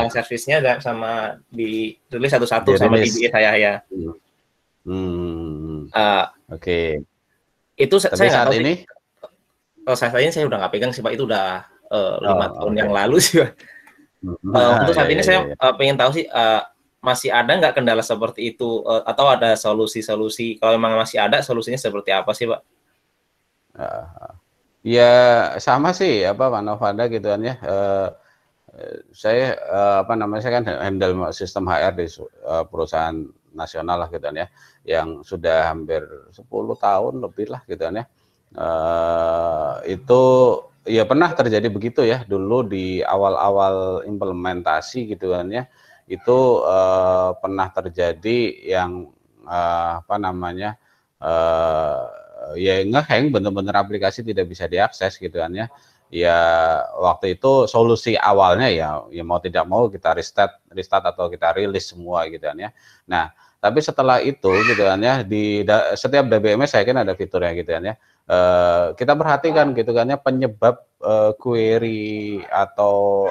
servisnya sama dirilis satu-satu sama DBA saya ya. Oke. Itu Tapi saya nggak saat tahu ini? Saat ini saya udah nggak pegang sih Pak, itu udah 5 tahun yang lalu sih Pak. Untuk saat ini saya pengen tahu sih masih ada nggak kendala seperti itu atau ada solusi-solusi? Kalau memang masih ada, solusinya seperti apa sih Pak? Ya sama sih Pak Novanda gitu kan ya. Saya saya kan handle sistem HR di perusahaan nasional lah gitu kan ya, yang sudah hampir 10 tahun lebih lah gitu kan ya. Itu ya pernah terjadi begitu ya dulu di awal-awal implementasi gitu kan ya, itu pernah terjadi yang ya ngehang, bener-bener aplikasi tidak bisa diakses gitu kan ya. Ya waktu itu solusi awalnya ya mau tidak mau kita restart atau kita rilis semua gitu kan ya. Nah tapi setelah itu gitu kan ya, di setiap DBMS saya kan ada fiturnya gitu kan ya, kita perhatikan gitu kan ya, penyebab query atau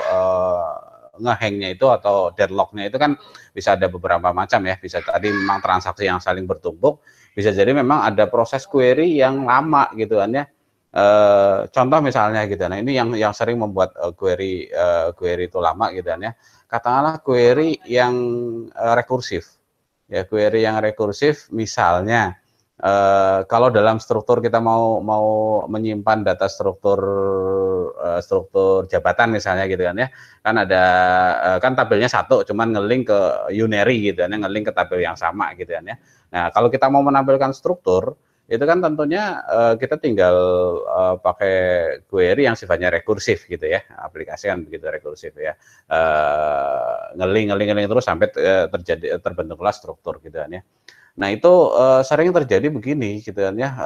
ngehangnya itu atau deadlocknya itu kan bisa ada beberapa macam ya. Bisa tadi memang transaksi yang saling bertumpuk, bisa jadi memang ada proses query yang lama gitu kan ya. Contoh misalnya gitu, nah ini yang sering membuat query itu lama gitu kan ya. Katakanlah query yang rekursif, ya query yang rekursif misalnya kalau dalam struktur kita mau menyimpan data struktur jabatan misalnya gitu kan ya, kan ada kan tabelnya satu, cuman ngelink ke unary gitu kan ya, ngelink ke tabel yang sama gitu kan ya. Nah kalau kita mau menampilkan struktur itu kan tentunya kita tinggal pakai query yang sifatnya rekursif gitu ya, aplikasi kan begitu rekursif ya, ngeling terus sampai terbentuklah struktur gitu kan ya. Nah itu sering terjadi begini gitu kan ya,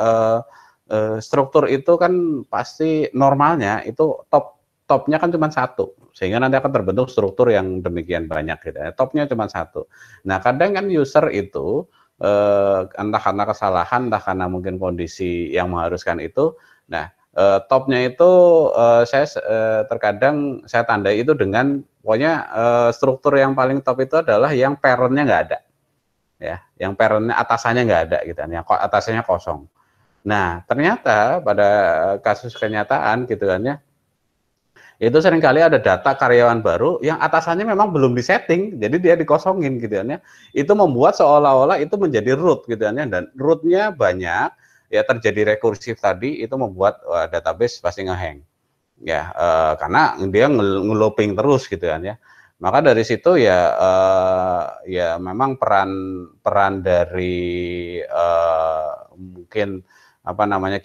struktur itu kan pasti normalnya itu topnya kan cuma satu, sehingga nanti akan terbentuk struktur yang demikian banyak gitu ya, topnya cuma satu. Nah kadang kan user itu entah karena kesalahan, entah karena mungkin kondisi yang mengharuskan itu. Nah, topnya itu terkadang saya tandai itu dengan pokoknya struktur yang paling top itu adalah yang parentnya nggak ada, ya, yang parentnya atasannya nggak ada gitu kan, yang atasannya kosong. Nah, ternyata pada kasus kenyataan gitu kan ya, itu seringkali ada data karyawan baru yang atasannya memang belum disetting, jadi dia dikosongin gitu kan ya. Itu membuat seolah-olah itu menjadi root gitu kan ya, dan rootnya banyak, ya terjadi rekursif tadi, itu membuat database pasti ngehang. Ya, karena dia ngelooping terus gitu kan ya. Maka dari situ ya ya memang peran dari mungkin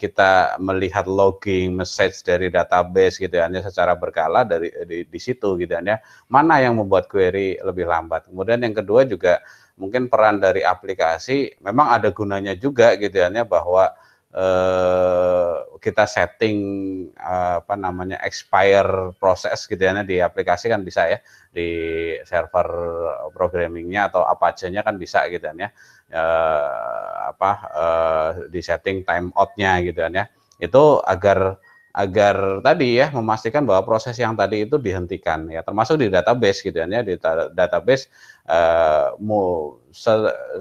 kita melihat logging message dari database gitu ya, secara berkala di situ gitu ya, mana yang membuat query lebih lambat. Kemudian yang kedua juga mungkin peran dari aplikasi, memang ada gunanya juga gitu ya, bahwa kita setting expire proses gitu ya, di aplikasi kan bisa ya, di server programmingnya atau Apache-nya kan bisa gitu ya, di setting timeout-nya gitu kan ya, itu agar tadi ya memastikan bahwa proses yang tadi itu dihentikan ya, termasuk di database gitu ya, di database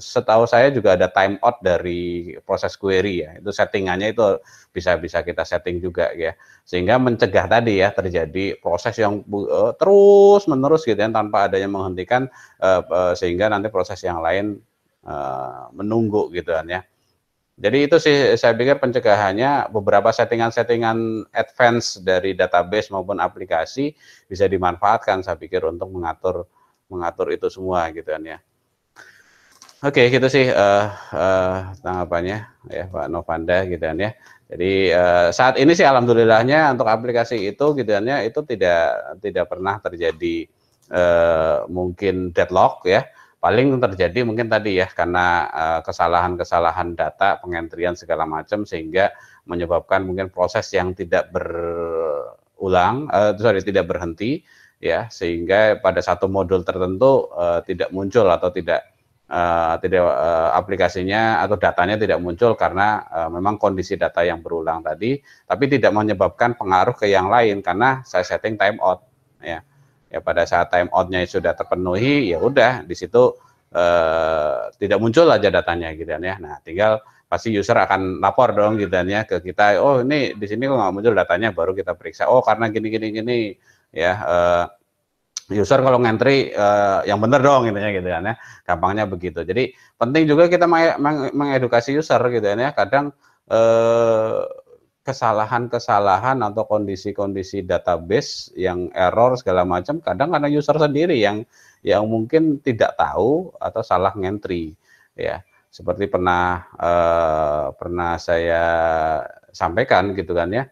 setahu saya juga ada timeout dari proses query ya, itu settingannya itu bisa kita setting juga ya, sehingga mencegah tadi ya terjadi proses yang terus menerus gitu ya, tanpa adanya menghentikan, sehingga nanti proses yang lain menunggu gitu kan ya. Jadi itu sih saya pikir pencegahannya, beberapa settingan-settingan advance dari database maupun aplikasi bisa dimanfaatkan saya pikir untuk mengatur itu semua gitu kan ya. Oke, gitu sih tanggapannya ya Pak Novanda gitu kan ya. Jadi saat ini sih alhamdulillahnya untuk aplikasi itu gitu kan ya, itu tidak pernah terjadi mungkin deadlock ya. Paling terjadi mungkin tadi ya karena kesalahan-kesalahan data, pengentrian segala macam sehingga menyebabkan mungkin proses yang tidak tidak berhenti ya, sehingga pada satu modul tertentu tidak muncul atau aplikasinya atau datanya tidak muncul karena memang kondisi data yang berulang tadi, tapi tidak menyebabkan pengaruh ke yang lain karena saya setting timeout ya. Ya pada saat timeoutnya sudah terpenuhi, ya udah di situ tidak muncul aja datanya gitu ya. Nah tinggal pasti user akan lapor dong gitu ya ke kita. Oh ini di sini kok nggak muncul datanya, baru kita periksa. Oh karena gini ya. User kalau ngentri yang benar dong gitu kan ya. Gampangnya begitu. Jadi penting juga kita mengedukasi user gitu ya. Kadang kesalahan-kesalahan atau kondisi-kondisi database yang error segala macam kadang karena user sendiri yang mungkin tidak tahu atau salah ngentri ya, seperti pernah saya sampaikan gitu kan ya,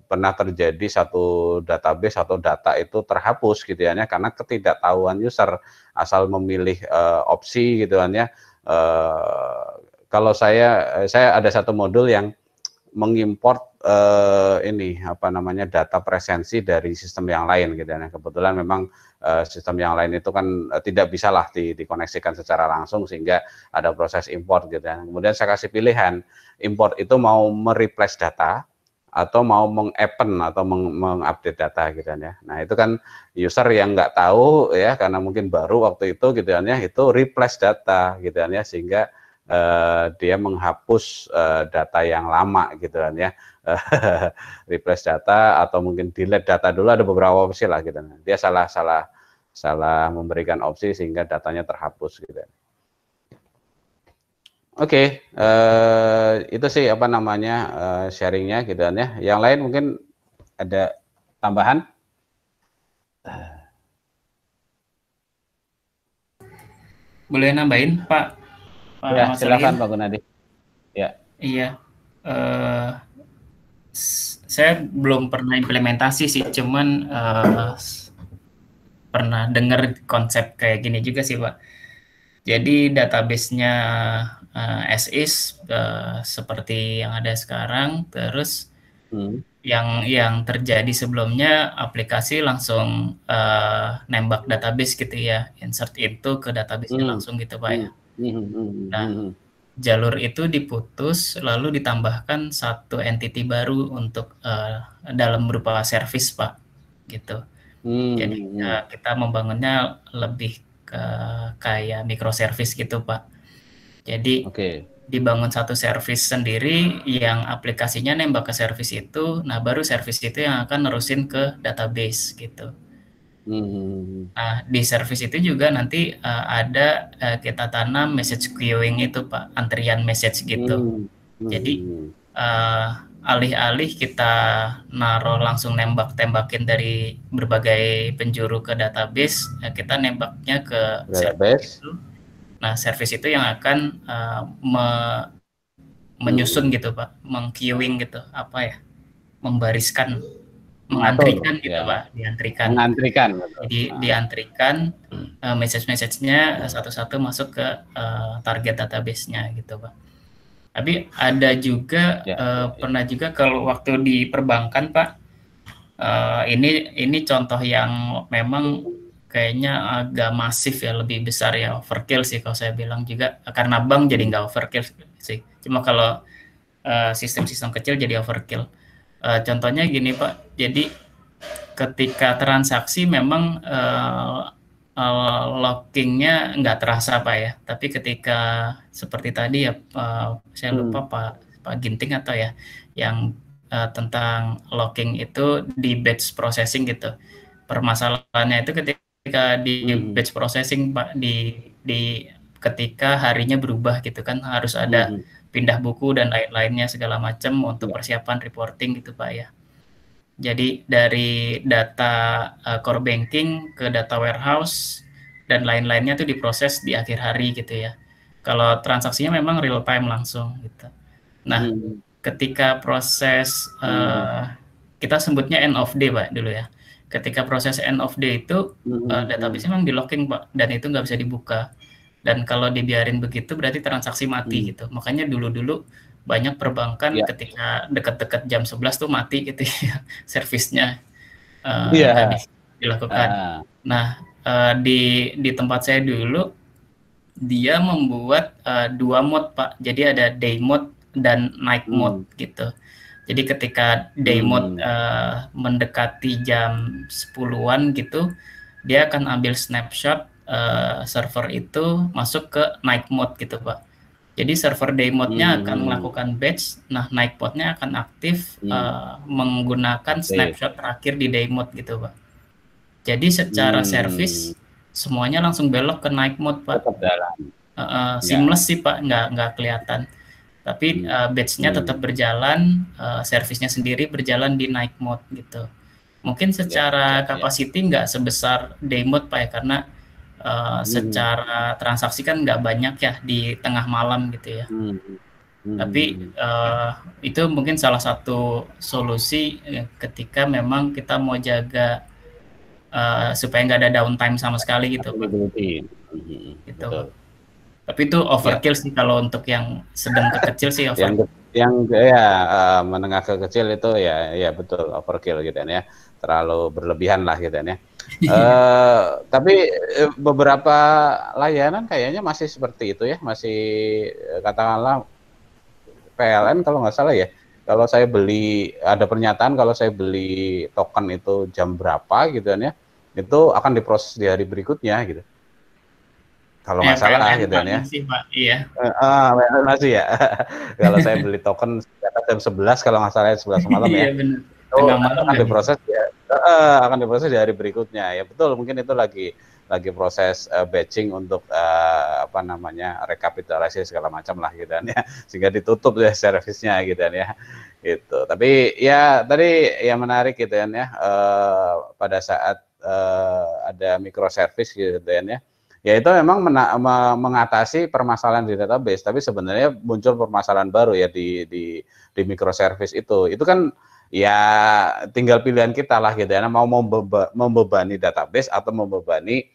pernah terjadi satu database atau data itu terhapus gitu ya karena ketidaktahuan user, asal memilih opsi gitu kan ya. Kalau saya ada satu modul yang mengimport data presensi dari sistem yang lain gitu ya. Kebetulan memang sistem yang lain itu kan tidak bisa lah dikoneksikan secara langsung sehingga ada proses import gitu ya. Kemudian saya kasih pilihan, import itu mau mereplace data atau mau meng-append atau mengupdate data gitu ya. Nah itu kan user yang nggak tahu ya karena mungkin baru waktu itu gitu ya, itu replace data gitu ya, sehingga dia menghapus data yang lama gitu kan ya. Replace data atau mungkin delete data dulu, ada beberapa opsi lah gitu. Dia salah memberikan opsi sehingga datanya terhapus gitu. Oke, itu sih sharingnya gitu kan ya. Yang lain mungkin ada tambahan? Boleh nambahin Pak? Ya, silakan Pak Gunadi. Ya. Iya, saya belum pernah implementasi sih, cuman pernah dengar konsep kayak gini juga sih Pak. Jadi database-nya as is seperti yang ada sekarang, terus yang terjadi sebelumnya aplikasi langsung nembak database gitu ya, insert itu ke database-nya langsung gitu Pak ya. Nah, jalur itu diputus lalu ditambahkan satu entity baru untuk dalam berupa service Pak gitu. Jadi kita membangunnya lebih ke kayak microservice gitu Pak. Jadi dibangun satu service sendiri yang aplikasinya nembak ke service itu, nah baru service itu yang akan nerusin ke database gitu. Nah, di service itu juga nanti ada kita tanam message queuing itu Pak, antrian message gitu. Jadi alih-alih kita naruh langsung tembakin dari berbagai penjuru ke database, kita nembaknya ke service itu. Nah, service itu yang akan menyusun gitu Pak, meng-queuing gitu, membariskan, mengantrikan gitu Pak, mengantrikan. Jadi diantrikan message-nya satu-satu masuk ke target database-nya gitu Pak. Tapi ada juga pernah juga kalau waktu di perbankan Pak, ini contoh yang memang kayaknya agak masif ya, lebih besar ya, overkill sih kalau saya bilang juga, karena bank jadi nggak overkill sih. Cuma kalau sistem-sistem kecil jadi overkill. Contohnya gini Pak, jadi ketika transaksi memang lockingnya nggak terasa Pak ya, tapi ketika seperti tadi ya saya lupa Pak Ginting atau ya yang tentang locking itu di batch processing gitu. Permasalahannya itu ketika di batch processing Pak, di ketika harinya berubah gitu kan, harus ada pindah buku dan lain-lainnya segala macam untuk persiapan reporting gitu Pak ya. Jadi dari data core banking ke data warehouse dan lain-lainnya tuh diproses di akhir hari gitu ya. Kalau transaksinya memang real time langsung gitu. Nah, ketika proses kita sebutnya end of day Pak dulu ya. Ketika proses end of day itu database memang di locking Pak, dan itu nggak bisa dibuka. Dan kalau dibiarin begitu berarti transaksi mati gitu. Makanya dulu-dulu banyak perbankan ketika dekat-dekat jam 11 tuh mati gitu ya, servisnya nggak bisa dilakukan. Nah, di tempat saya dulu dia membuat 2 mode Pak. Jadi ada day mode dan night mode gitu. Jadi ketika day mode mendekati jam 10-an gitu, dia akan ambil snapshot server itu masuk ke night mode gitu Pak. Jadi server day mode-nya akan melakukan batch, nah night mode-nya akan aktif menggunakan snapshot terakhir di day mode gitu Pak. Jadi secara service semuanya langsung belok ke night mode Pak. Seamless sih Pak, nggak kelihatan. Tapi batch-nya tetap berjalan, servisnya sendiri berjalan di night mode gitu. Mungkin secara capacity nggak sebesar day mode Pak ya, karena secara transaksi kan nggak banyak ya di tengah malam gitu ya. Tapi itu mungkin salah satu solusi ketika memang kita mau jaga supaya nggak ada downtime sama sekali gitu Pak. Gitu. Tapi itu overkill sih kalau untuk yang sedang ke kecil sih overkill. Yang menengah ke kecil itu ya betul overkill gitu ya. Terlalu berlebihan lah gitu ya. Tapi beberapa layanan kayaknya masih seperti itu ya, masih katakanlah PLN kalau nggak salah ya. Kalau saya beli, ada pernyataan kalau saya beli token itu jam berapa gitu ya, itu akan diproses di hari berikutnya gitu. Kalau nggak salah gitu ya. Iya. Masih ya. Kalau saya beli token jam 11 kalau nggak salah 11 malam ya. Iya benar. Itu akan diproses ya. Akan diproses di hari berikutnya. Ya betul, mungkin itu lagi proses batching untuk rekapitulasi segala macam lah gitu ya. Sehingga ditutup ya servisnya gitu ya. Gitu. Tapi ya tadi yang menarik gitu ya, pada saat ada microservice gitu ya. Ya itu memang mengatasi permasalahan di database, tapi sebenarnya muncul permasalahan baru ya di microservice itu. Itu kan ya tinggal pilihan kita lah gitu ya, mau membebani database atau membebani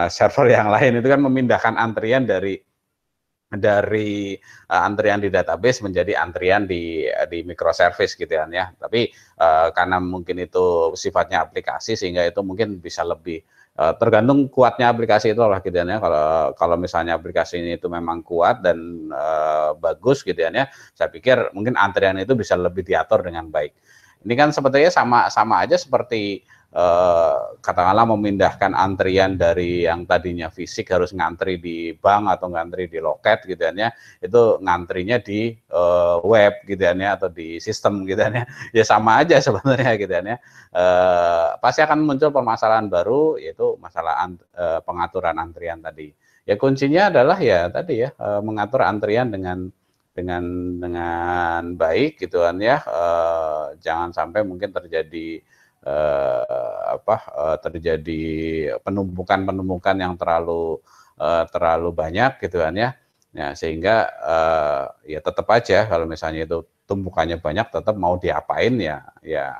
server yang lain. Itu kan memindahkan antrian dari antrian di database menjadi antrian di microservice gitu ya. Tapi karena mungkin itu sifatnya aplikasi sehingga itu mungkin bisa lebih tergantung kuatnya aplikasi itu lah gitu ya. Kalau misalnya aplikasi ini itu memang kuat dan bagus gitu ya, saya pikir mungkin antrian itu bisa lebih diatur dengan baik. Ini kan sebetulnya sama aja seperti katakanlah memindahkan antrian dari yang tadinya fisik harus ngantri di bank atau ngantri di loket gitu ya, itu ngantrinya di web gitu ya, atau di sistem gitu ya sama aja sebenarnya gitu ya. Pasti akan muncul permasalahan baru, yaitu masalah pengaturan antrian tadi. Ya kuncinya adalah ya tadi ya mengatur antrian dengan baik gitu kan ya. Jangan sampai mungkin terjadi terjadi penumpukan yang terlalu banyak gitu kan ya. Ya sehingga ya tetap aja kalau misalnya itu tumpukannya banyak tetap mau diapain ya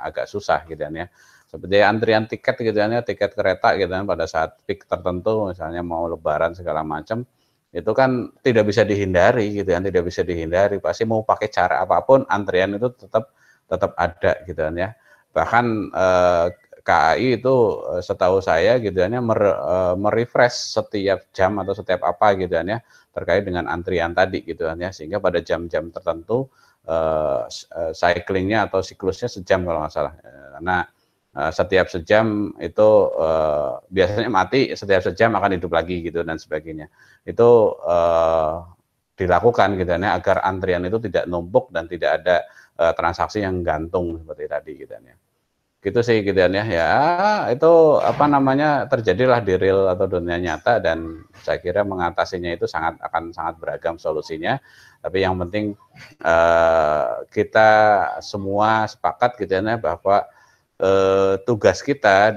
agak susah gitu kan ya. Seperti antrian tiket gitu kan ya, tiket kereta gitu kan pada saat peak tertentu misalnya mau lebaran segala macam itu kan tidak bisa dihindari gitu kan, tidak bisa dihindari, pasti mau pakai cara apapun antrian itu tetap ada gitu kan ya. Bahkan KAI itu setahu saya gitu ya merefresh setiap jam atau setiap apa gitu ya terkait dengan antrian tadi gitu kan ya, sehingga pada jam-jam tertentu cyclingnya atau siklusnya sejam kalau nggak salah, karena setiap sejam itu biasanya mati, setiap sejam akan hidup lagi gitu dan sebagainya. Itu dilakukan gitu ya agar antrian itu tidak numpuk dan tidak ada transaksi yang gantung seperti tadi gitu ya. Gitu sih gitu ya. Ya itu apa namanya terjadilah di real atau dunia nyata, dan saya kira mengatasinya itu akan sangat beragam solusinya. Tapi yang penting kita semua sepakat gitu ya bahwa tugas kita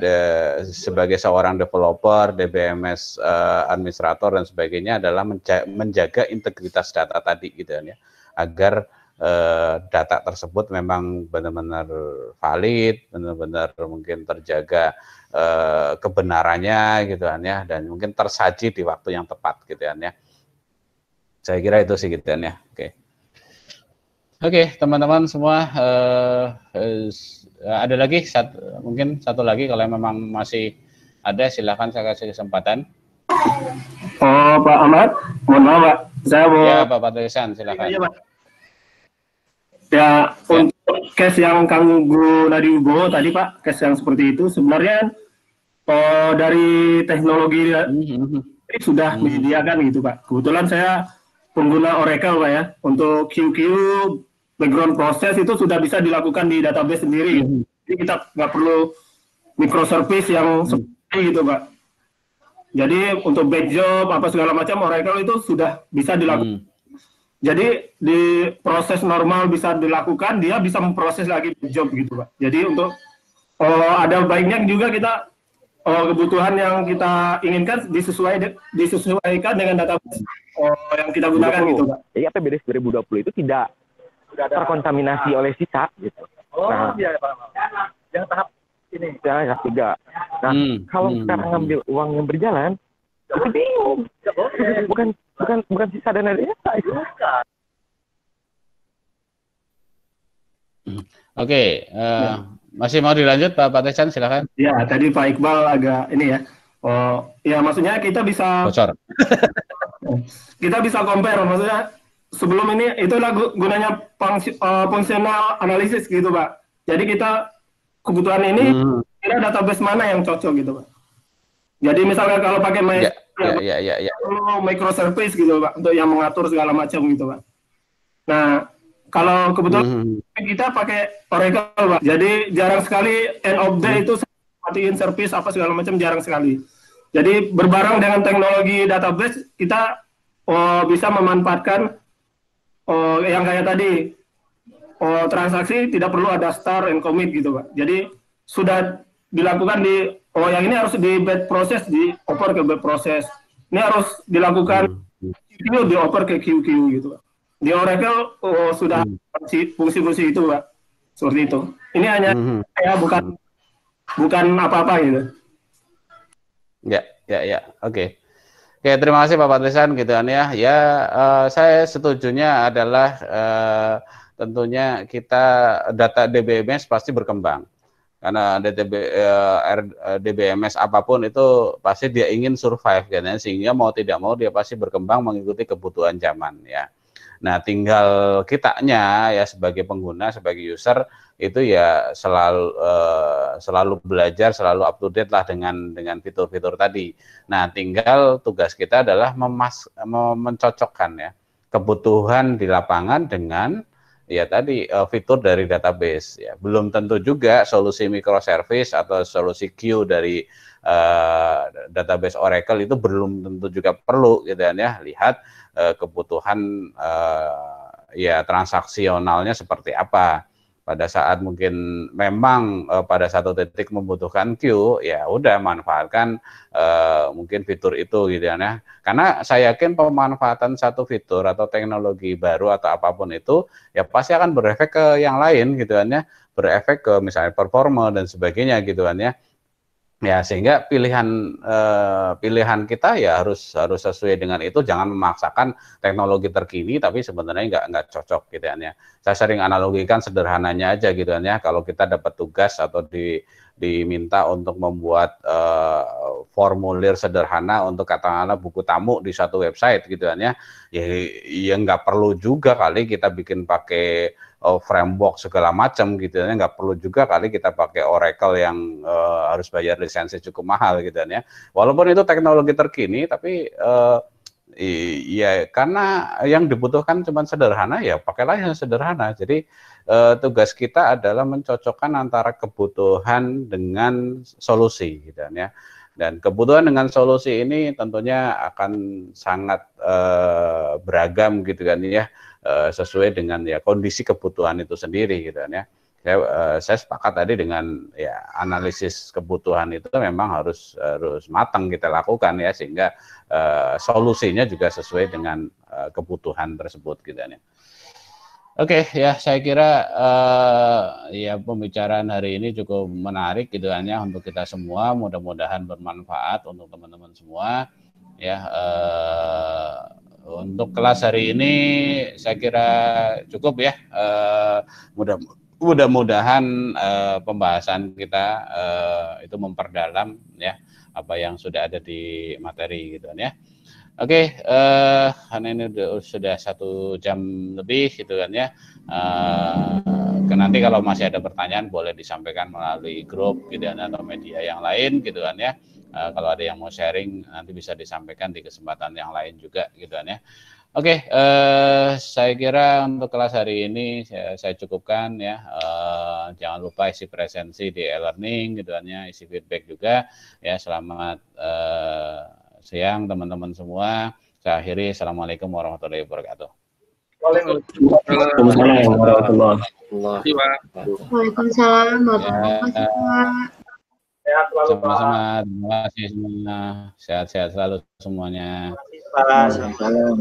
sebagai seorang developer, DBMS administrator dan sebagainya adalah menjaga integritas data tadi gitu ya, agar data tersebut memang benar-benar valid, benar-benar mungkin terjaga kebenarannya gitu kan ya, dan mungkin tersaji di waktu yang tepat gitu kan ya. Saya kira itu sih gitu kan ya. Oke, teman-teman semua, ada lagi mungkin satu lagi kalau memang masih ada, silakan saya kasih kesempatan. Oh, Pak Ahmad, mohon maaf Pak, saya mau. Ya, Pak Patrisan, silakan. Iya, Pak. Ya, untuk case yang Kang Gunadi Wibowo tadi Pak, case yang seperti itu sebenarnya dari teknologi sudah menyediakan gitu Pak. Kebetulan saya pengguna Oracle Pak ya, untuk QQ background process itu sudah bisa dilakukan di database sendiri. Jadi kita nggak perlu microservice yang seperti itu Pak. Jadi untuk batch job apa segala macam Oracle itu sudah bisa dilakukan. Jadi di proses normal bisa dilakukan, dia bisa memproses lagi job gitu Pak. Jadi untuk ada baiknya juga kita kebutuhan yang kita inginkan disesuaikan dengan database yang kita gunakan gitu Pak. Jadi APBDes 2020 itu tidak terkontaminasi oleh sisa gitu. Nah, iya Pak. Yang tahap ini. Ya, tahap 3. Nah, kalau kita ngambil uang yang berjalan, itu bingung. Bukan sisa dana desa itu. Oke, masih mau dilanjut Pak Patrisan, silakan. Ya, tadi Pak Iqbal agak ini ya. Ya maksudnya kita bisa bocor. Kita bisa compare, maksudnya sebelum ini itulah gunanya fungsional analisis gitu Pak. Jadi kita kebutuhan ini kira database mana yang cocok gitu Pak. Jadi misalnya kalau pakai microservice gitu Pak, untuk yang mengatur segala macam gitu Pak. Nah, kalau kebetulan kita pakai Oracle Pak, jadi jarang sekali end of day itu matiin service apa segala macam, jarang sekali. Jadi berbareng dengan teknologi database, kita bisa memanfaatkan yang kayak tadi, transaksi tidak perlu ada start and commit gitu Pak. Jadi sudah dilakukan yang ini harus di batch proses, dioper ke batch proses. Ini harus dilakukan QQ, dioper ke QQ gitu Pak. Di Oracle sudah fungsi-fungsi itu Pak. Seperti itu. Ini hanya bukan apa-apa gitu. Ya. Oke. Oke, terima kasih Pak Patrisan gitu kan ya. Ya, saya setujunya adalah tentunya kita data DBMS pasti berkembang. Karena DBMS apapun itu pasti dia ingin survive kan ya, sehingga mau tidak mau dia pasti berkembang mengikuti kebutuhan zaman ya. Nah, tinggal kitanya ya sebagai pengguna, sebagai user itu ya selalu belajar, selalu up to date lah dengan fitur-fitur tadi. Nah, tinggal tugas kita adalah mencocokkan ya kebutuhan di lapangan dengan ya tadi fitur dari database ya. Belum tentu juga solusi microservice atau solusi queue dari database Oracle itu belum tentu juga perlu gitu kan ya. Lihat kebutuhan ya transaksionalnya seperti apa. Pada saat mungkin memang pada satu titik membutuhkan queue, ya udah manfaatkan mungkin fitur itu gitu ya. Karena saya yakin pemanfaatan satu fitur atau teknologi baru atau apapun itu ya pasti akan berefek ke yang lain gitu kan ya, berefek ke misalnya performa dan sebagainya gitu kan ya. Ya sehingga pilihan kita ya harus sesuai dengan itu, jangan memaksakan teknologi terkini tapi sebenarnya nggak cocok gitu kan ya. Saya sering analogikan sederhananya aja gitu kan ya, kalau kita dapat tugas atau diminta untuk membuat formulir sederhana untuk katakanlah buku tamu di satu website gitu kan ya, ya nggak perlu juga kali kita bikin pakai framework segala macam gitu ya, nggak perlu juga kali kita pakai Oracle yang harus bayar lisensi cukup mahal gitu ya. Walaupun itu teknologi terkini tapi ya karena yang dibutuhkan cuma sederhana ya pakailah yang sederhana. Jadi tugas kita adalah mencocokkan antara kebutuhan dengan solusi gitu kan ya. Dan kebutuhan dengan solusi ini tentunya akan sangat beragam gitu kan ya, sesuai dengan ya kondisi kebutuhan itu sendiri gitu kan ya. Saya sepakat tadi dengan ya analisis kebutuhan itu memang harus matang kita lakukan ya, sehingga solusinya juga sesuai dengan kebutuhan tersebut gitu kan ya. Oke, ya saya kira ya pembicaraan hari ini cukup menarik gitu kan ya untuk kita semua, mudah-mudahan bermanfaat untuk teman-teman semua ya. Untuk kelas hari ini saya kira cukup ya, mudah-mudahan pembahasan kita itu memperdalam ya apa yang sudah ada di materi gitu kan ya. Oke, karena ini sudah 1 jam lebih gitu kan ya. Nanti kalau masih ada pertanyaan boleh disampaikan melalui grup gitu kan, atau media yang lain gitu kan ya. Kalau ada yang mau sharing nanti bisa disampaikan di kesempatan yang lain juga gitu kan ya. Oke, saya kira untuk kelas hari ini saya cukupkan ya. Jangan lupa isi presensi di e-learning gitu kan ya, isi feedback juga ya. Selamat siang teman-teman semua. Saya akhiri. Assalamualaikum warahmatullahi wabarakatuh. Waalaikumsalam warahmatullahi wabarakatuh. Waalaikumsalam warahmatullahi wabarakatuh. Sama-sama. Terima kasih semua. Sehat-sehat selalu semuanya. Waalaikumsalam.